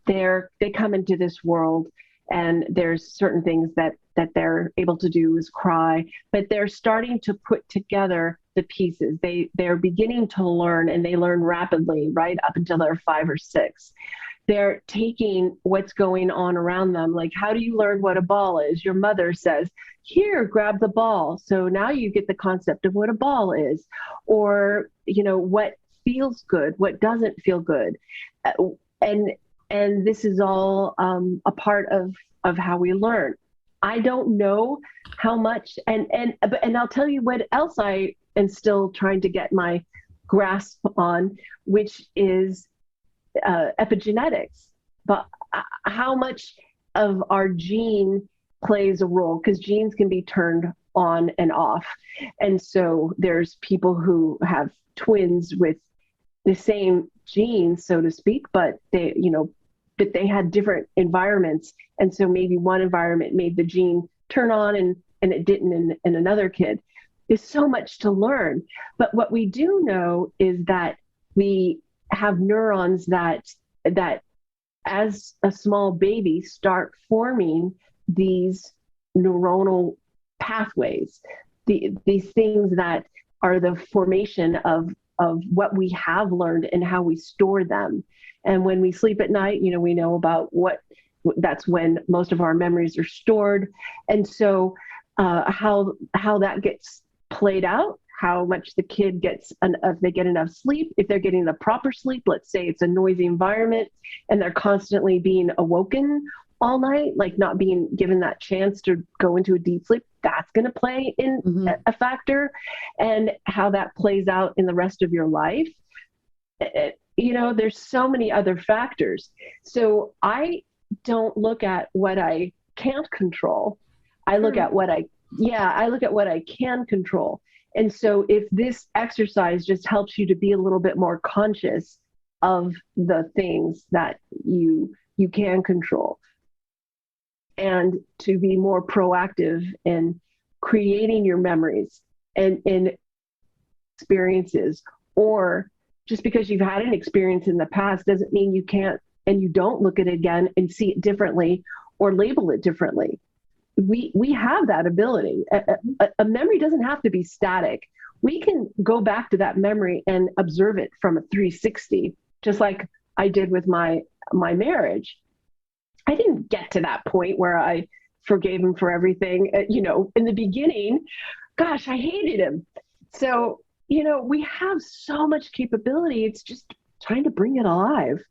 they come into this world, and there's certain things that they're able to do is cry, but they're starting to put together the pieces. They're beginning to learn, and they learn rapidly, right up until they're 5 or 6. They're taking what's going on around them. Like, how do you learn what a ball is? Your mother says, here, grab the ball. So now you get the concept of what a ball is, or, what feels good, what doesn't feel good. And, and this is all a part of how we learn. I don't know how much, and I'll tell you what else I am still trying to get my grasp on, which is epigenetics, but how much of our gene plays a role, because genes can be turned on and off. And so there's people who have twins with the same genes, so to speak, but they had different environments. And so maybe one environment made the gene turn on and it didn't in another kid. There's so much to learn. But what we do know is that we have neurons that as a small baby start forming these neuronal pathways, these things that are the formation of what we have learned and how we store them. And when we sleep at night, we know about that's when most of our memories are stored. And so how that gets played out, how much the kid gets, if they get enough sleep, if they're getting the proper sleep, let's say it's a noisy environment and they're constantly being awoken all night, like not being given that chance to go into a deep sleep, that's going to play in a factor. And how that plays out in the rest of your life. There's so many other factors. So I don't look at what I can't control. I look at what I can control. And so if this exercise just helps you to be a little bit more conscious of the things that you can control, and to be more proactive in creating your memories and in experiences, or just because you've had an experience in the past doesn't mean you can't and you don't look at it again and see it differently or label it differently. We have that ability. A memory doesn't have to be static. We can go back to that memory and observe it from a 360, just like I did with my marriage. I didn't get to that point where I forgave him for everything. In the beginning, gosh, I hated him. So, we have so much capability. It's just trying to bring it alive.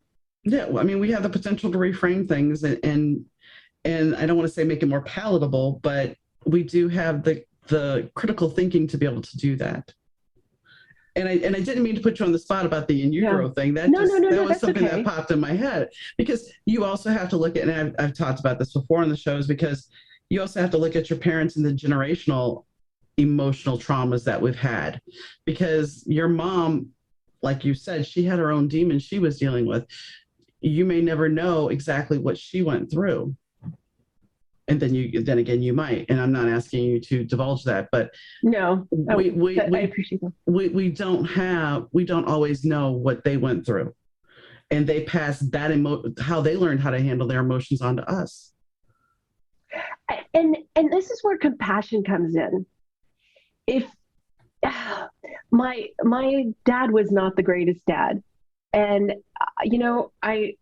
Yeah, well, I mean, we have the potential to reframe things and I don't want to say make it more palatable, but we do have the critical thinking to be able to do that. And I didn't mean to put you on the spot about the in utero thing. That was something that popped in my head, because you also have to look at, and I've talked about this before on the shows, because you also have to look at your parents and the generational emotional traumas that we've had, because your mom, like you said, she had her own demons she was dealing with. You may never know exactly what she went through. And then again, you might, and I'm not asking you to divulge that, but no, I appreciate that. We don't always know what they went through, and they pass that how they learned how to handle their emotions onto us. And this is where compassion comes in. If my dad was not the greatest dad, and I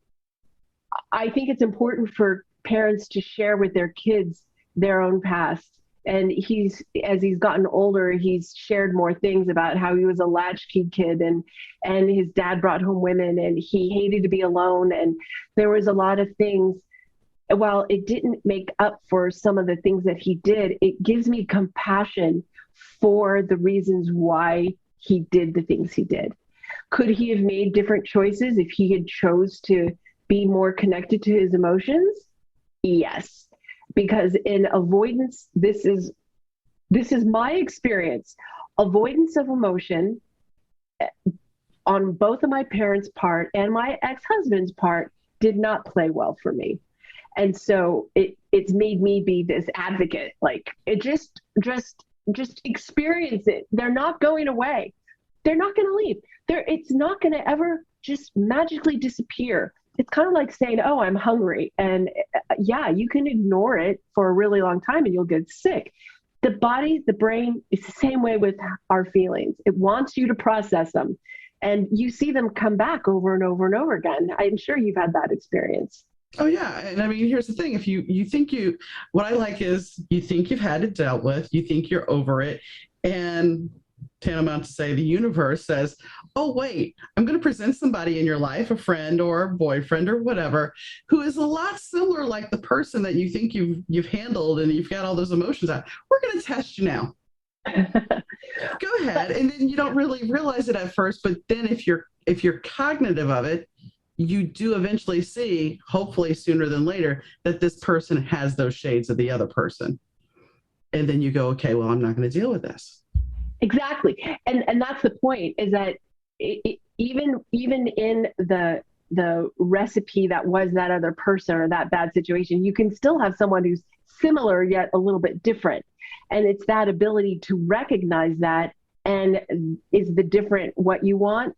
think it's important for parents to share with their kids their own past. And as he's gotten older, he's shared more things about how he was a latchkey kid, and his dad brought home women, and he hated to be alone. And there was a lot of things. While it didn't make up for some of the things that he did, it gives me compassion for the reasons why he did the things he did. Could he have made different choices if he had chose to be more connected to his emotions? Yes, because in avoidance, this is my experience. Avoidance of emotion on both of my parents' part and my ex-husband's part did not play well for me. And so it's made me be this advocate. Like, it just experience it. They're not going away. They're not going to leave. It's not going to ever just magically disappear. It's kind of like saying, oh, I'm hungry. And yeah, you can ignore it for a really long time and you'll get sick. The body, the brain, it's the same way with our feelings. It wants you to process them. And you see them come back over and over and over again. I'm sure you've had that experience. Oh yeah. And I mean, here's the thing. If you think what I like is you think you've had it dealt with, you think you're over it. And tantamount to say the universe says, oh, wait, I'm going to present somebody in your life, a friend or a boyfriend or whatever, who is a lot similar like the person that you think you've handled and you've got all those emotions out. We're going to test you now. Go ahead. And then you don't really realize it at first, but then if you're cognitive of it, you do eventually see, hopefully sooner than later, that this person has those shades of the other person. And then you go, okay, well, I'm not going to deal with this. Exactly. And that's the point, is that even in the recipe that was that other person or that bad situation, you can still have someone who's similar yet a little bit different. And it's that ability to recognize that, and is the different what you want.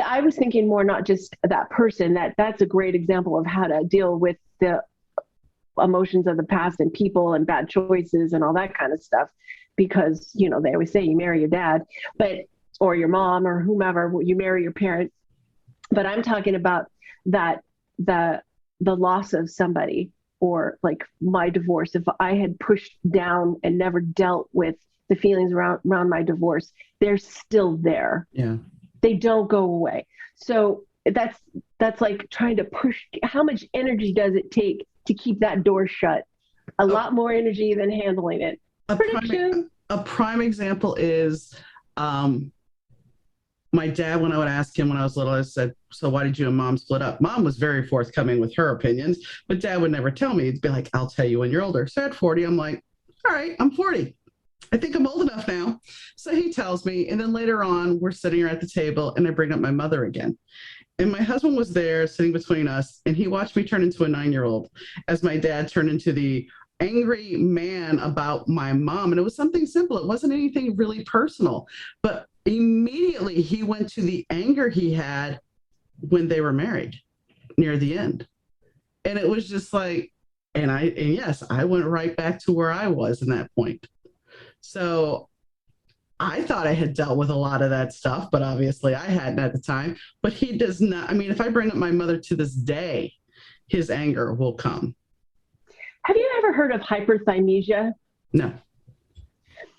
I was thinking more not just that person, that's a great example of how to deal with the emotions of the past and people and bad choices and all that kind of stuff, because they always say you marry your dad, or your mom or whomever, you marry your parents. But I'm talking about that the loss of somebody, or like my divorce. If I had pushed down and never dealt with the feelings around my divorce, they're still there. Yeah, they don't go away. So that's like trying to push. How much energy does it take to keep that door shut? A lot more energy than handling it. A prime example is my dad. When I would ask him when I was little, I said, so why did you and mom split up? Mom was very forthcoming with her opinions, but dad would never tell me. He'd be like, I'll tell you when you're older. So at 40, I'm like, all right, I'm 40. I think I'm old enough now. So he tells me, and then later on, we're sitting here at the table and I bring up my mother again. And my husband was there sitting between us, and he watched me turn into a 9-year-old as my dad turned into the angry man about my mom. And it was something simple. It wasn't anything really personal, but immediately he went to the anger he had when they were married near the end. And it was just like, and yes, I went right back to where I was in that point. So I thought I had dealt with a lot of that stuff, but obviously I hadn't at the time. But he does not. I mean, if I bring up my mother to this day, his anger will come. Have you ever heard of hyperthymesia? No.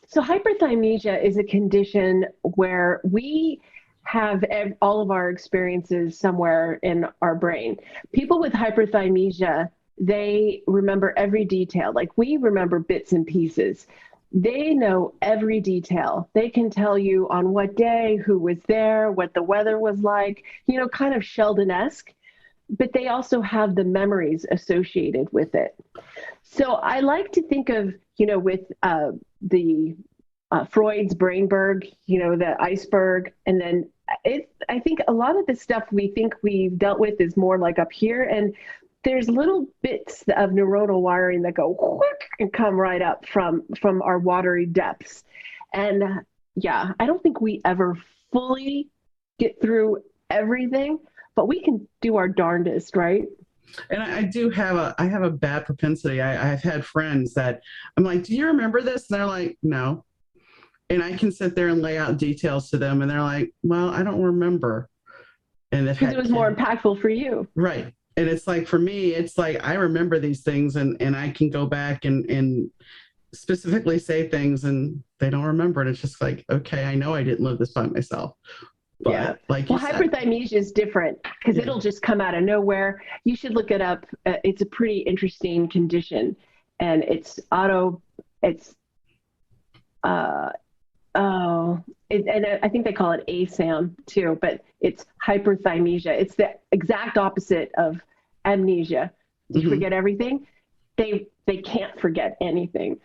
So hyperthymesia is a condition where we have all of our experiences somewhere in our brain. People with hyperthymesia, they remember every detail. Like, we remember bits and pieces. They know every detail. They can tell you on what day, who was there, what the weather was like, kind of Sheldon-esque, but they also have the memories associated with it. So I like to think of, with the Freud's Brainberg, the iceberg. And then I think a lot of the stuff we think we've dealt with is more like up here. And there's little bits of neuronal wiring that go whoosh and come right up from our watery depths. And yeah, I don't think we ever fully get through everything, but we can do our darndest, right? And I have a bad propensity. I've had friends that I'm like, do you remember this? And they're like, no. And I can sit there and lay out details to them, and they're like, well, I don't remember. And because it was more impactful for you. Right. And it's like, for me, it's like, I remember these things, and I can go back and specifically say things, and they don't remember. And it's just like, okay, I know I didn't live this by myself. But yeah. like hyperthymesia is different because it'll just come out of nowhere. You should look it up. It's a pretty interesting condition, and and I think they call it ASAM too, but it's hyperthymesia. It's the exact opposite of amnesia. You forget everything. They can't forget anything.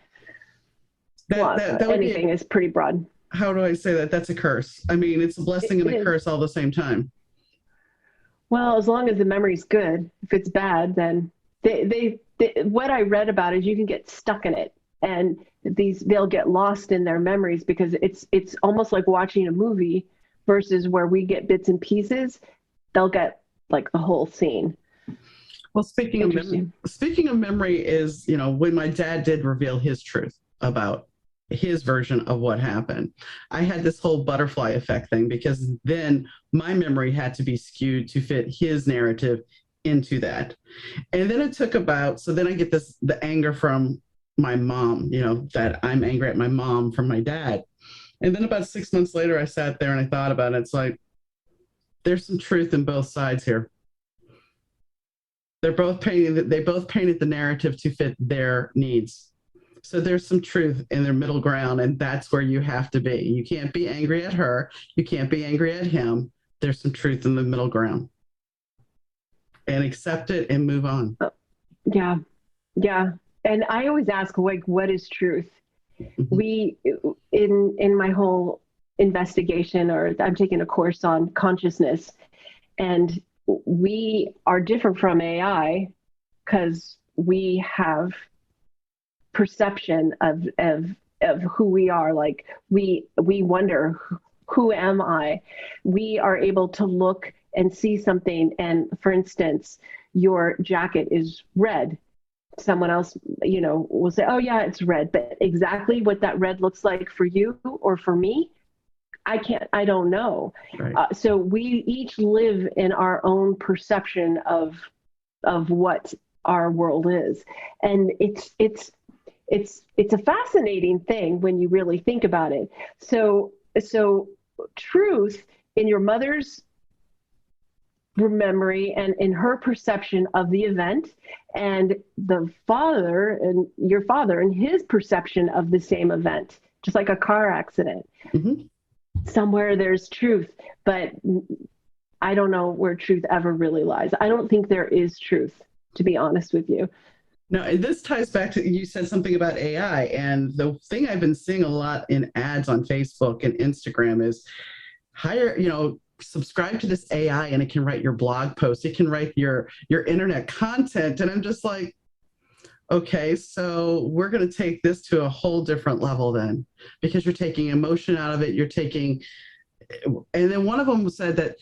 Anything is pretty broad. How do I say that? That's a curse. I mean, it's a blessing and a curse all the same time. Well, as long as the memory's good. If it's bad, then what I read about is you can get stuck in it, and they'll get lost in their memories because it's almost like watching a movie versus where we get bits and pieces. They'll get like the whole scene. Well, Interesting. speaking of memory is, when my dad did reveal his truth about his version of what happened, I had this whole butterfly effect thing because then my memory had to be skewed to fit his narrative into that. And then it took about, so then I get the anger from my mom, that I'm angry at my mom from my dad. And then about 6 months later, I sat there and I thought about it. It's like, there's some truth in both sides here. They both painted the narrative to fit their needs. So there's some truth in their middle ground, and that's where you have to be. You can't be angry at her. You can't be angry at him. There's some truth in the middle ground. And accept it and move on. Yeah. Yeah. And I always ask, like, what is truth? Mm-hmm. We, in my whole investigation, or I'm taking a course on consciousness, and we are different from AI because we have perception of who we are. Like we wonder, who am I? We are able to look and see something, and for instance, your jacket is red. Someone else, will say, oh yeah, it's red, but exactly what that red looks like for you or for me, I don't know. Right. So we each live in our own perception of what our world is. And it's a fascinating thing when you really think about it. So truth in your mother's memory and in her perception of the event, and the father and your father and his perception of the same event, just like a car accident. Mm-hmm. Somewhere there's truth, but I don't know where truth ever really lies. I don't think there is truth, to be honest with you. No, and this ties back to, you said something about AI, and the thing I've been seeing a lot in ads on Facebook and Instagram is subscribe to this AI and it can write your blog post, it can write your internet content. And I'm just like, okay, so we're going to take this to a whole different level then, because you're taking emotion out of it. And then one of them said that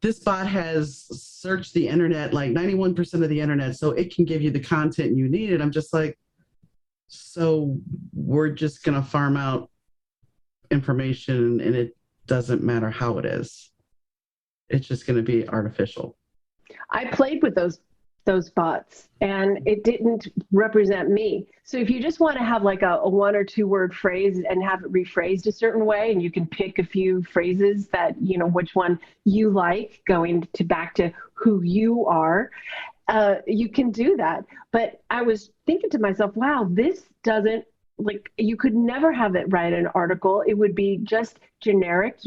this bot has searched the internet, like 91% of the internet, so it can give you the content you need. And I'm just like, so we're just going to farm out information and it doesn't matter how it is. It's just going to be artificial. I played with those bots and it didn't represent me. So if you just want to have like a 1 or 2 word phrase and have it rephrased a certain way, and you can pick a few phrases that, which one you like, going to back to who you are, you can do that. But I was thinking to myself, wow, this doesn't, like, you could never have it write an article. It would be just generic.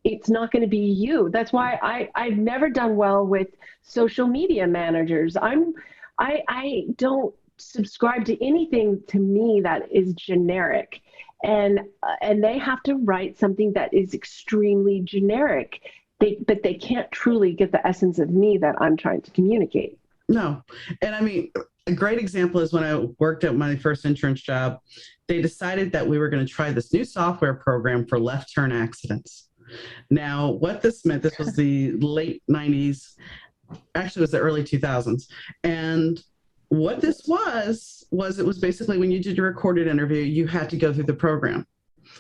It's not going to be you. That's why I've never done well with social media managers. I don't subscribe to anything to me that is generic, and they have to write something that is extremely generic. But they can't truly get the essence of me that I'm trying to communicate. No. And I mean, a great example is when I worked at my first insurance job, they decided that we were going to try this new software program for left turn accidents. Now, what this meant, this was the late 90s, actually it was the early 2000s. And what this was it was basically when you did your recorded interview, you had to go through the program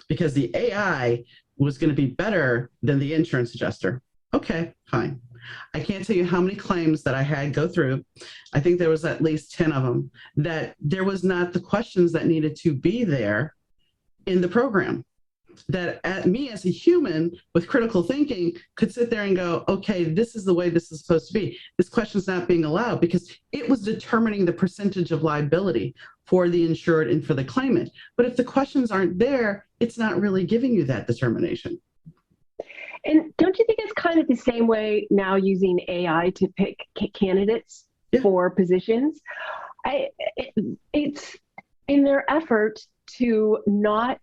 because the AI was going to be better than the insurance adjuster. Okay, fine. I can't tell you how many claims that I had go through. I think there was at least 10 of them that there was not the questions that needed to be there in the program. That me as a human with critical thinking could sit there and go, okay, this is the way this is supposed to be. This question's not being allowed because it was determining the percentage of liability for the insured and for the claimant. But if the questions aren't there, it's not really giving you that determination. And don't you think it's kind of the same way now using AI to pick candidates for positions? It's in their effort to not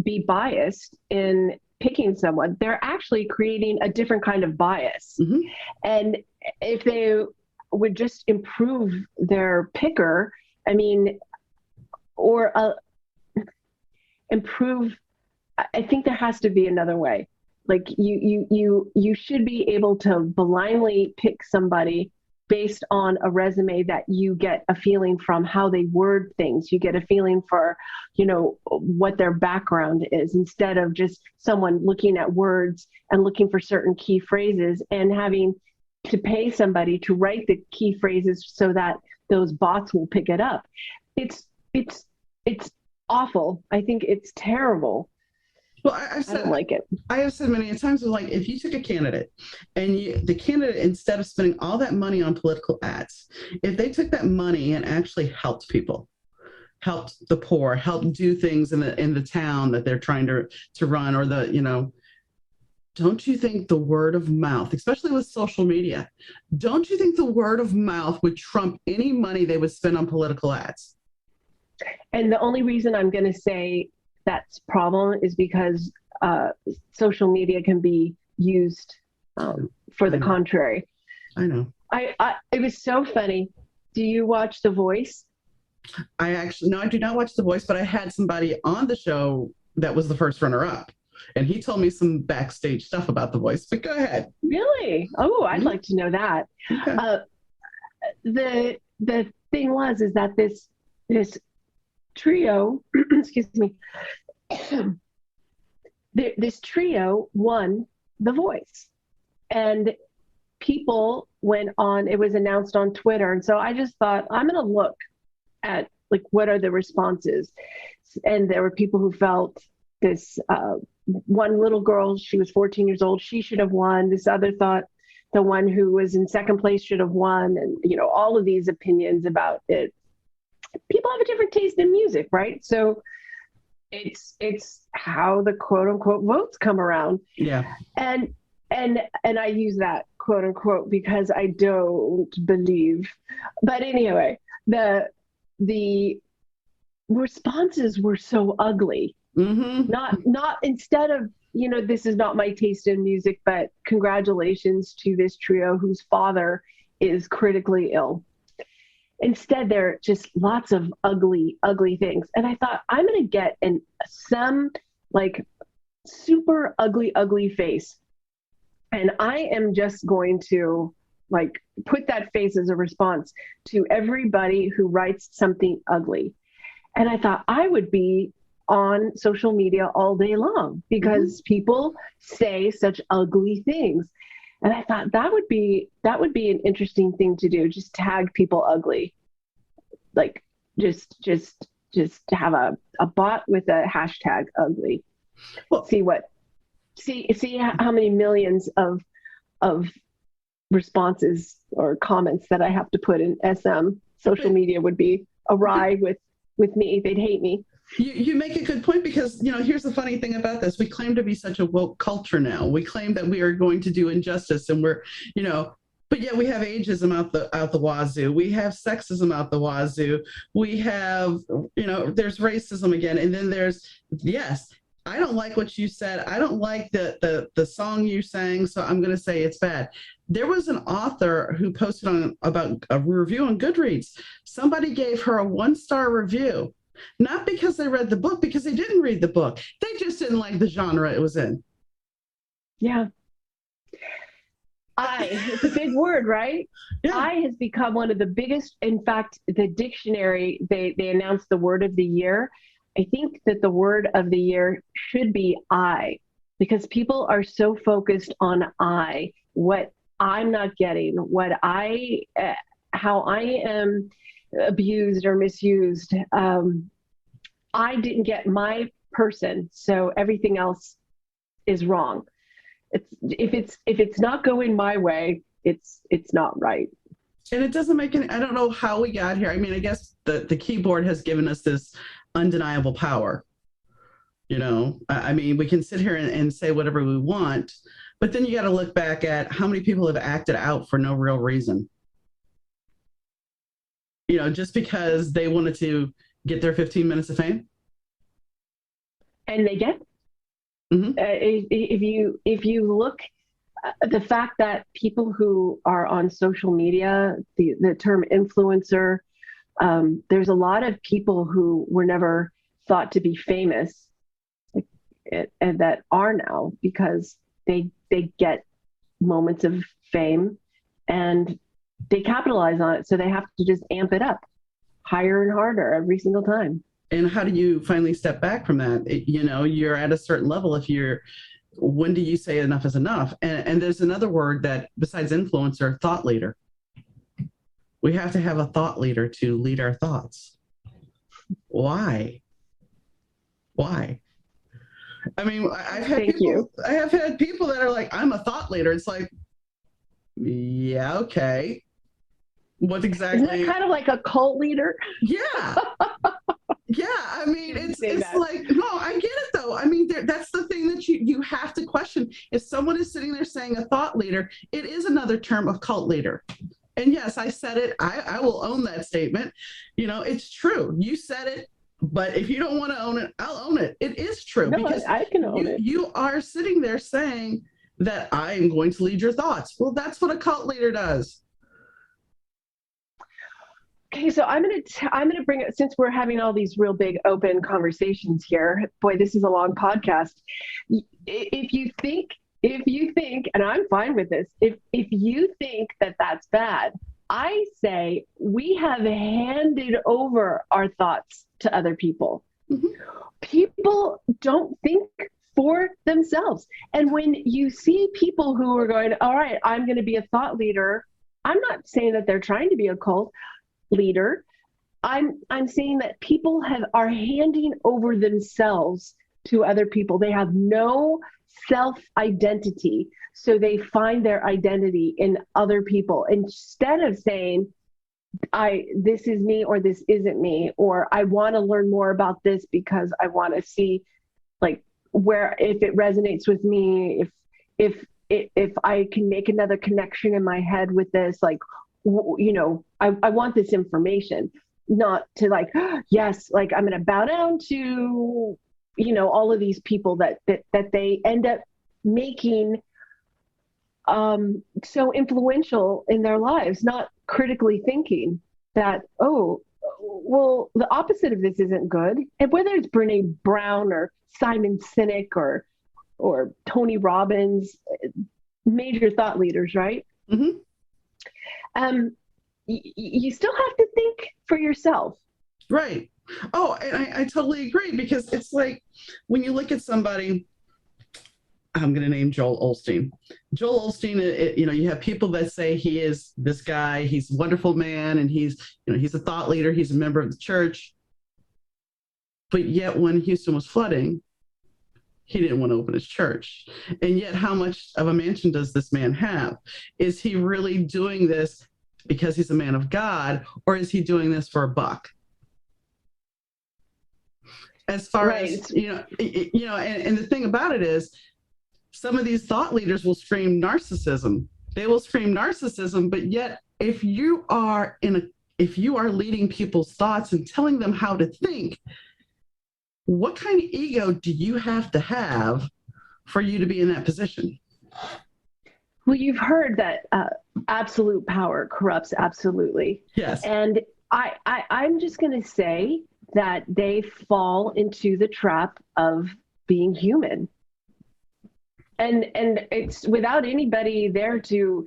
be biased in picking someone, they're actually creating a different kind of bias. Mm-hmm. if they would just improve their picker, I mean, or improve, I think there has to be another way. Like you should be able to blindly pick somebody based on a resume that you get a feeling from how they word things. You get a feeling for, what their background is, instead of just someone looking at words and looking for certain key phrases and having to pay somebody to write the key phrases so that those bots will pick it up. It's awful. I think it's terrible. Well, I don't like it. I have said many times, like, if you took a candidate and the candidate, instead of spending all that money on political ads, if they took that money and actually helped people, helped the poor, helped do things in the town that they're trying to run, or don't you think the word of mouth, especially with social media, don't you think the word of mouth would trump any money they would spend on political ads? And the only reason I'm going to say that's a problem is because social media can be used for the contrary. I know. It was so funny. Do you watch The Voice? No, I do not watch The Voice, but I had somebody on the show that was the first runner-up, and he told me some backstage stuff about The Voice. But go ahead. Really? Oh, I'd like to know that. Okay. The thing is that this trio, excuse me, this trio won The Voice, and people went on. It was announced on Twitter, and so I just thought, I'm going to look at, like, what are the responses. And there were people who felt this one little girl, she was 14 years old, she should have won. This other thought the one who was in second place should have won, and all of these opinions about it. People have a different taste in music, right? So it's how the quote unquote votes come around. Yeah. And I use that quote unquote because I don't believe. But anyway, the responses were so ugly. Mm-hmm. Not instead of, this is not my taste in music, but congratulations to this trio whose father is critically ill. Instead, there are just lots of ugly, ugly things. And I thought, I'm going to get some like super ugly, ugly face. And I am just going to like put that face as a response to everybody who writes something ugly. And I thought I would be on social media all day long because people say such ugly things. And I thought that would be an interesting thing to do. Just tag people ugly, like just have a bot with a hashtag ugly. Well, see how many millions of responses or comments that I have to put in SM. Social media would be awry with me. They'd hate me. You make a good point, because here's the funny thing about this. We claim to be such a woke culture now. We claim that we are going to do injustice, and we're but yet we have ageism out the wazoo. We have sexism out the wazoo. We have there's racism again, and then there's, yes, I don't like what you said. I don't like the song you sang, so I'm going to say it's bad. There was an author who posted about a review on Goodreads. Somebody gave her a 1-star review. Not because they read the book, because they didn't read the book. They just didn't like the genre it was in. Yeah. It's a big word, right? Yeah. I has become one of the biggest. In fact, the dictionary, they announced the word of the year. I think that the word of the year should be I, because people are so focused on I, what I'm not getting, how I am abused or misused. I didn't get my person, so everything else is wrong. If it's not going my way, it's not right. And it doesn't make any. I don't know how we got here. I mean, I guess the keyboard has given us this undeniable power. I mean, we can sit here and say whatever we want, but then you got to look back at how many people have acted out for no real reason. Just because they wanted to get their 15 minutes of fame. And they get. Mm-hmm. If you look the fact that people who are on social media, the term influencer, there's a lot of people who were never thought to be famous, like, and that are now because they get moments of fame and they capitalize on it. So they have to just amp it up higher and harder every single time. And how do you finally step back from that? You're at a certain level. When do you say enough is enough? And there's another word that besides influencer, thought leader. We have to have a thought leader to lead our thoughts. Why? I mean, I have had people that are like, I'm a thought leader. It's like, yeah, okay. What exactly? Isn't that kind of like a cult leader? Yeah. Yeah. I mean, it's like, no, I get it though. I mean, that's the thing that you have to question. If someone is sitting there saying a thought leader, it is another term of cult leader. And yes, I said it. I will own that statement. It's true. You said it. But if you don't want to own it, I'll own it. It is true. No, because I can own it. You are sitting there saying that I am going to lead your thoughts. Well, that's what a cult leader does. Okay, so I'm gonna bring it, since we're having all these real big open conversations here. Boy, this is a long podcast. If you think, and I'm fine with this, if you think that that's bad, I say we have handed over our thoughts to other people. Mm-hmm. People don't think for themselves. And when you see people who are going, all right, I'm going to be a thought leader, I'm not saying that they're trying to be a cult leader. I'm saying that people are handing over themselves to other people. They have no self-identity. So they find their identity in other people instead of saying, this is me or this isn't me, or I want to learn more about this because I want to see like where, if it resonates with me, if I can make another connection in my head with this, like, I want this information, not to like, yes, like I'm going to bow down to, all of these people that they end up making so influential in their lives, not critically thinking that, oh, well, the opposite of this isn't good. And whether it's Brene Brown or Simon Sinek or Tony Robbins, major thought leaders, right? Mm-hmm. You still have to think for yourself. Right. Oh, and I totally agree, because it's like when you look at somebody, I'm going to name Joel Osteen. Joel Osteen, you have people that say he is this guy, he's a wonderful man, and he's a thought leader, he's a member of the church. But yet when Houston was flooding, he didn't want to open his church. And yet how much of a mansion does this man have? Is he really doing this because he's a man of God, or is he doing this for a buck? As far as, and the thing about it is, some of these thought leaders will scream narcissism. They will scream narcissism, but yet if you are leading people's thoughts and telling them how to think, what kind of ego do you have to have for you to be in that position? Well, you've heard that absolute power corrupts absolutely. Yes. And I'm just going to say that they fall into the trap of being human. And it's without anybody there to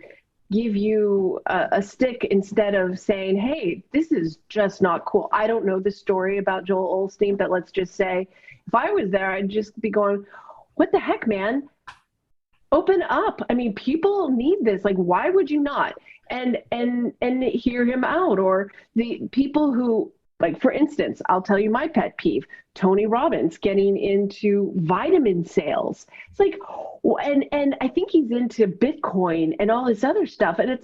give you a stick instead of saying, hey, this is just not cool. I don't know the story about Joel Osteen, but let's just say if I was there, I'd just be going, what the heck, man? Open up. I mean, people need this. Like, why would you not? And hear him out. Or the people who, like, for instance, I'll tell you my pet peeve, Tony Robbins getting into vitamin sales. It's like, and I think he's into Bitcoin and all this other stuff. And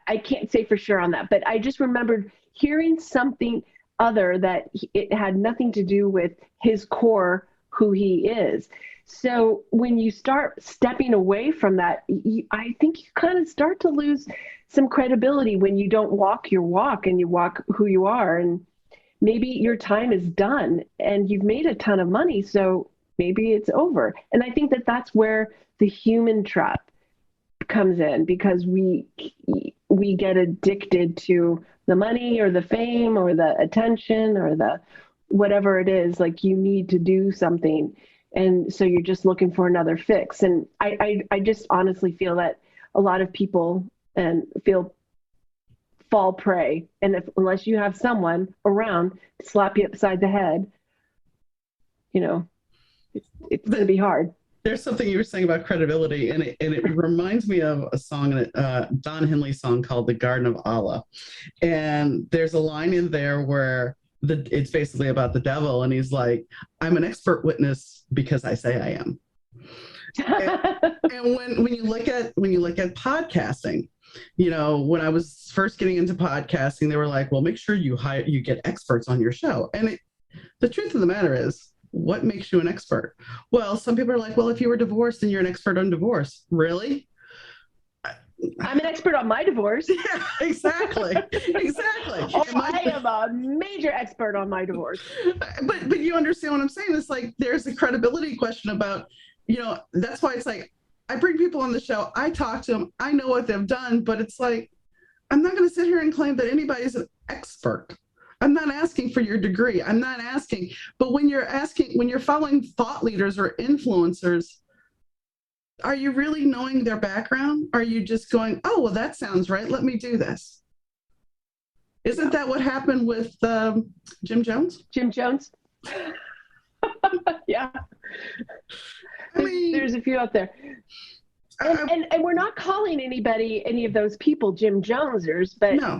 I can't say for sure on that, but I just remembered hearing something other that it had nothing to do with his core, who he is. So when you start stepping away from that, I think you kind of start to lose some credibility when you don't walk your walk and you walk who you are. And maybe your time is done and you've made a ton of money, so maybe it's over. And I think that that's where the human trap comes in, because we get addicted to the money or the fame or the attention or the whatever it is. Like, you need to do something, and so you're just looking for another fix. And I just honestly feel that a lot of people fall prey, and unless you have someone around to slap you upside the head, it's going to be hard. There's something you were saying about credibility, and it reminds me of a song, Don Henley song called "The Garden of Allah," and there's a line in there where it's basically about the devil, and he's like, "I'm an expert witness because I say I am." And when you look at podcasting, when I was first getting into podcasting, they were like, "Well, make sure you get experts on your show." And the truth of the matter is, what makes you an expert? Well, some people are like, well, if you were divorced and you're an expert on divorce. Really? I'm an expert on my divorce. Yeah, exactly. Oh, I am a major expert on my divorce. But you understand what I'm saying? It's like, there's a credibility question about, that's why it's like, I bring people on the show, I talk to them, I know what they've done, but it's like, I'm not going to sit here and claim that anybody's an expert. I'm not asking for your degree. I'm not asking. But when you're following thought leaders or influencers, are you really knowing their background? Are you just going, oh, well, that sounds right, let me do this? Isn't that what happened with Jim Jones? Jim Jones? Yeah. There's a few out there. And we're not calling any of those people Jim Jonesers, but no.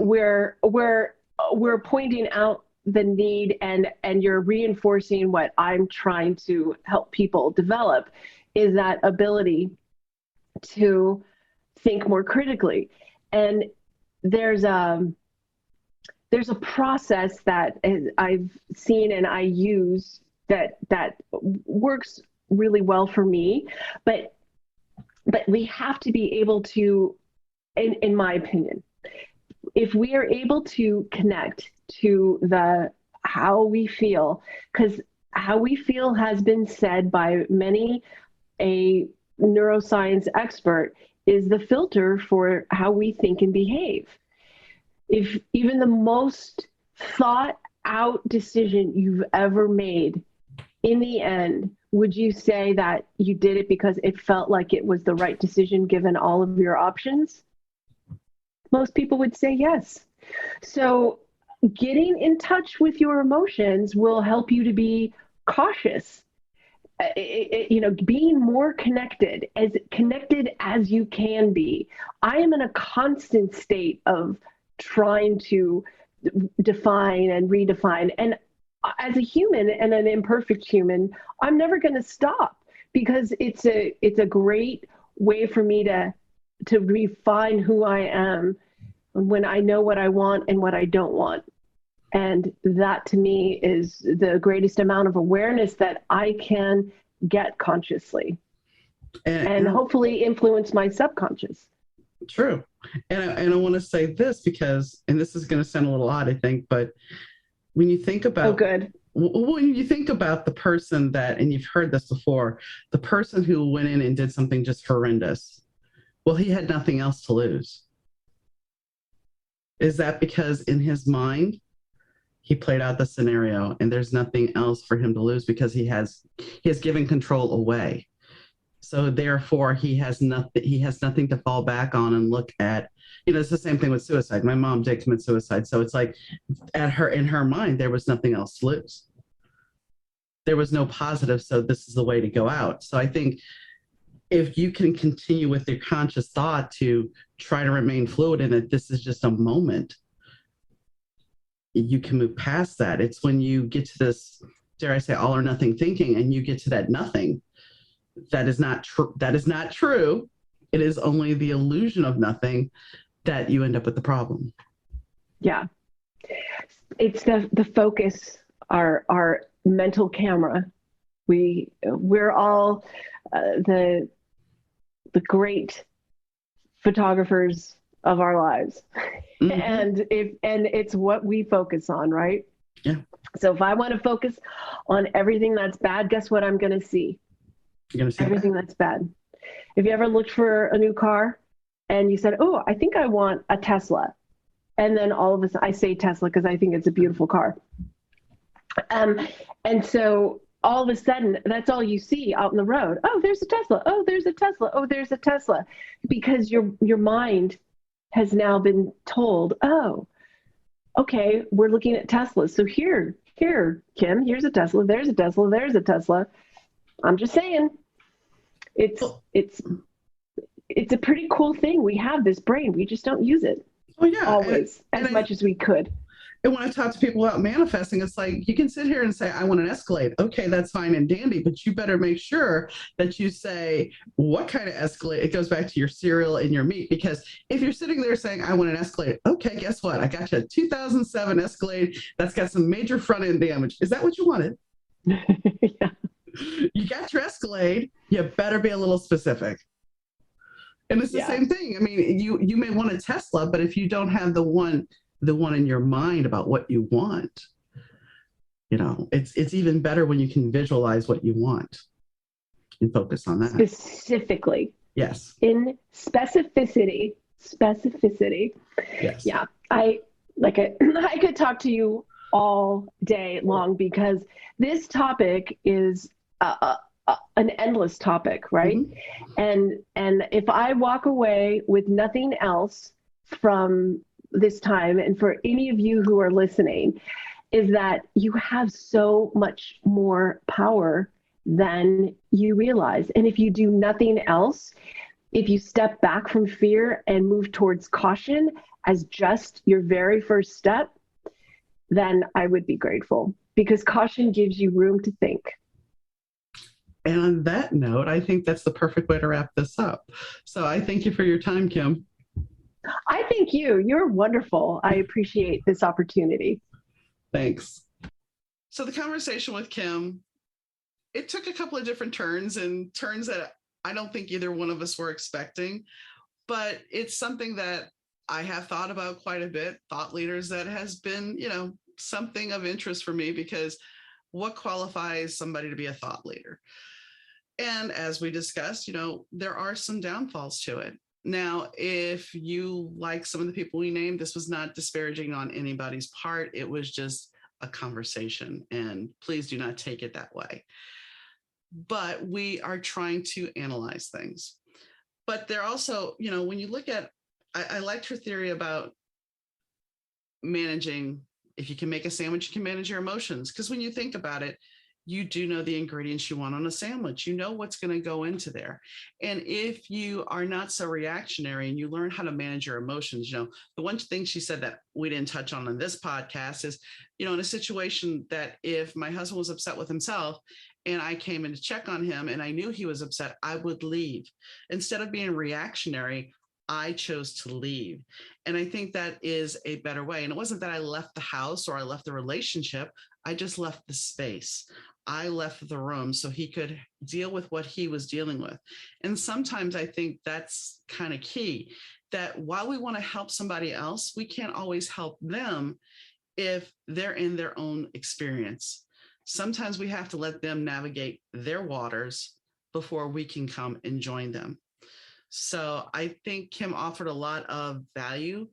We're pointing out the need, and you're reinforcing what I'm trying to help people develop, is that ability to think more critically. And there's a process that I've seen and I use that works really well for me, but we have to be able to, in my opinion, if we are able to connect to how we feel, because how we feel has been said by many a neuroscience expert is the filter for how we think and behave. If even the most thought out decision you've ever made, in the end, would you say that you did it because it felt like it was the right decision given all of your options? Most people would say yes. So getting in touch with your emotions will help you to be cautious, being more connected as you can be. I am in a constant state of trying to define and redefine. And as a human and an imperfect human, I'm never going to stop, because it's a great way for me to refine who I am when I know what I want and what I don't want. And that, to me, is the greatest amount of awareness that I can get consciously and hopefully influence my subconscious. True. And I want to say this because, and this is going to sound a little odd, I think, but when you think about, when you think about the person that, and you've heard this before, the person who went in and did something just horrendous, well, he had nothing else to lose. Is that because in his mind, he played out the scenario and there's nothing else for him to lose because he has given control away. So therefore he has nothing to fall back on and look at. It's the same thing with suicide. My mom did commit suicide. So it's like in her mind, there was nothing else to lose. There was no positive. So this is the way to go out. So I think if you can continue with your conscious thought to try to remain fluid in that this is just a moment, you can move past that. It's when you get to this, dare I say, all or nothing thinking, and you get to that nothing, that is not true. That is not true. It is only the illusion of nothing that you end up with the problem. Yeah. It's the focus, our mental camera. We're all the great photographers of our lives. Mm-hmm. And it's what we focus on, right? Yeah. So if I want to focus on everything that's bad, guess what I'm going to see? You're going to see everything that's bad. Have you ever looked for a new car and you said, oh, I think I want a Tesla. And then all of a sudden, I say Tesla because I think it's a beautiful car. And so all of a sudden, that's all you see out in the road. Oh, there's a Tesla. Oh, there's a Tesla. Oh, there's a Tesla. Because your mind has now been told, oh, okay, we're looking at Teslas. So here, Kim, here's a Tesla. There's a Tesla. There's a Tesla. I'm just saying, it's a pretty cool thing. We have this brain. We just don't use it always as much as we could. And when I talk to people about manifesting, it's like, you can sit here and say, I want an Escalade. Okay, that's fine and dandy, but you better make sure that you say, what kind of Escalade? It goes back to your cereal and your meat, because if you're sitting there saying, I want an Escalade, okay, guess what? I got you a 2007 Escalade that's got some major front end damage. Is that what you wanted? Yeah. You got your Escalade, you better be a little specific. And it's the same thing. I mean, you may want a Tesla, but if you don't have the one in your mind about what you want, it's even better when you can visualize what you want and focus on that. Specifically. Yes. In specificity. Yes. Yeah. I could talk to you all day long, because this topic is an endless topic, right? Mm-hmm. And if I walk away with nothing else from this time, and for any of you who are listening, is that you have so much more power than you realize. And if you do nothing else, if you step back from fear and move towards caution as just your very first step, then I would be grateful, because caution gives you room to think. And on that note, I think that's the perfect way to wrap this up. So I thank you for your time, Kim. I thank you. You're wonderful. I appreciate this opportunity. Thanks. So the conversation with Kim, it took a couple of different turns, and turns that I don't think either one of us were expecting, but it's something that I have thought about quite a bit. Thought leaders, that has been, something of interest for me, because what qualifies somebody to be a thought leader? And as we discussed, there are some downfalls to it. Now, if you like some of the people we named, this was not disparaging on anybody's part. It was just a conversation, and please do not take it that way. But we are trying to analyze things. But they're also, when you look at, I liked her theory about managing. If you can make a sandwich, you can manage your emotions. Because when you think about it, you do know the ingredients you want on a sandwich. You know what's going to go into there. And if you are not so reactionary and you learn how to manage your emotions, the one thing she said that we didn't touch on in this podcast is, in a situation that if my husband was upset with himself and I came in to check on him and I knew he was upset, I would leave. Instead of being reactionary, I chose to leave. And I think that is a better way. And it wasn't that I left the house or I left the relationship. I just left the space. I left the room so he could deal with what he was dealing with. And sometimes I think that's kind of key, that while we want to help somebody else, we can't always help them if they're in their own experience. Sometimes we have to let them navigate their waters before we can come and join them. So I think Kim offered a lot of value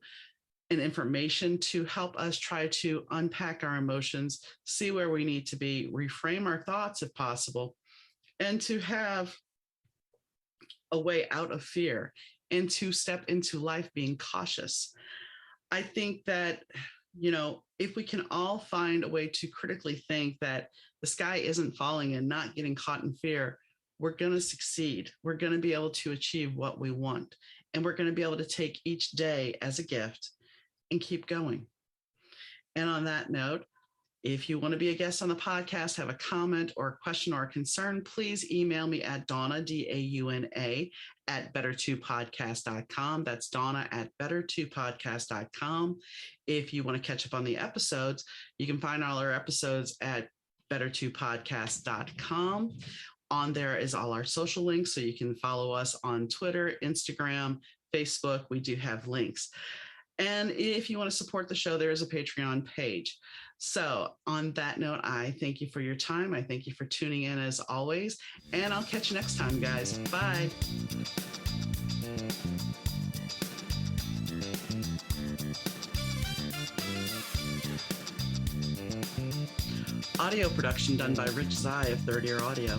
and information to help us try to unpack our emotions, see where we need to be, reframe our thoughts if possible, and to have a way out of fear and to step into life being cautious. I think that, if we can all find a way to critically think that the sky isn't falling and not getting caught in fear, we're going to succeed. We're going to be able to achieve what we want. And we're going to be able to take each day as a gift and keep going. And on that note, if you want to be a guest on the podcast, have a comment or a question or a concern, please email me at Donna, DAUNA, at better2podcast.com. That's Donna at better2podcast.com. If you want to catch up on the episodes, you can find all our episodes at better2podcast.com. On there is all our social links, so you can follow us on Twitter, Instagram, Facebook. We do have links. And if you want to support the show, there is a Patreon page. So on that note, I thank you for your time. I thank you for tuning in as always. And I'll catch you next time, guys. Bye. Audio production done by Rich Zai of Third Ear Audio.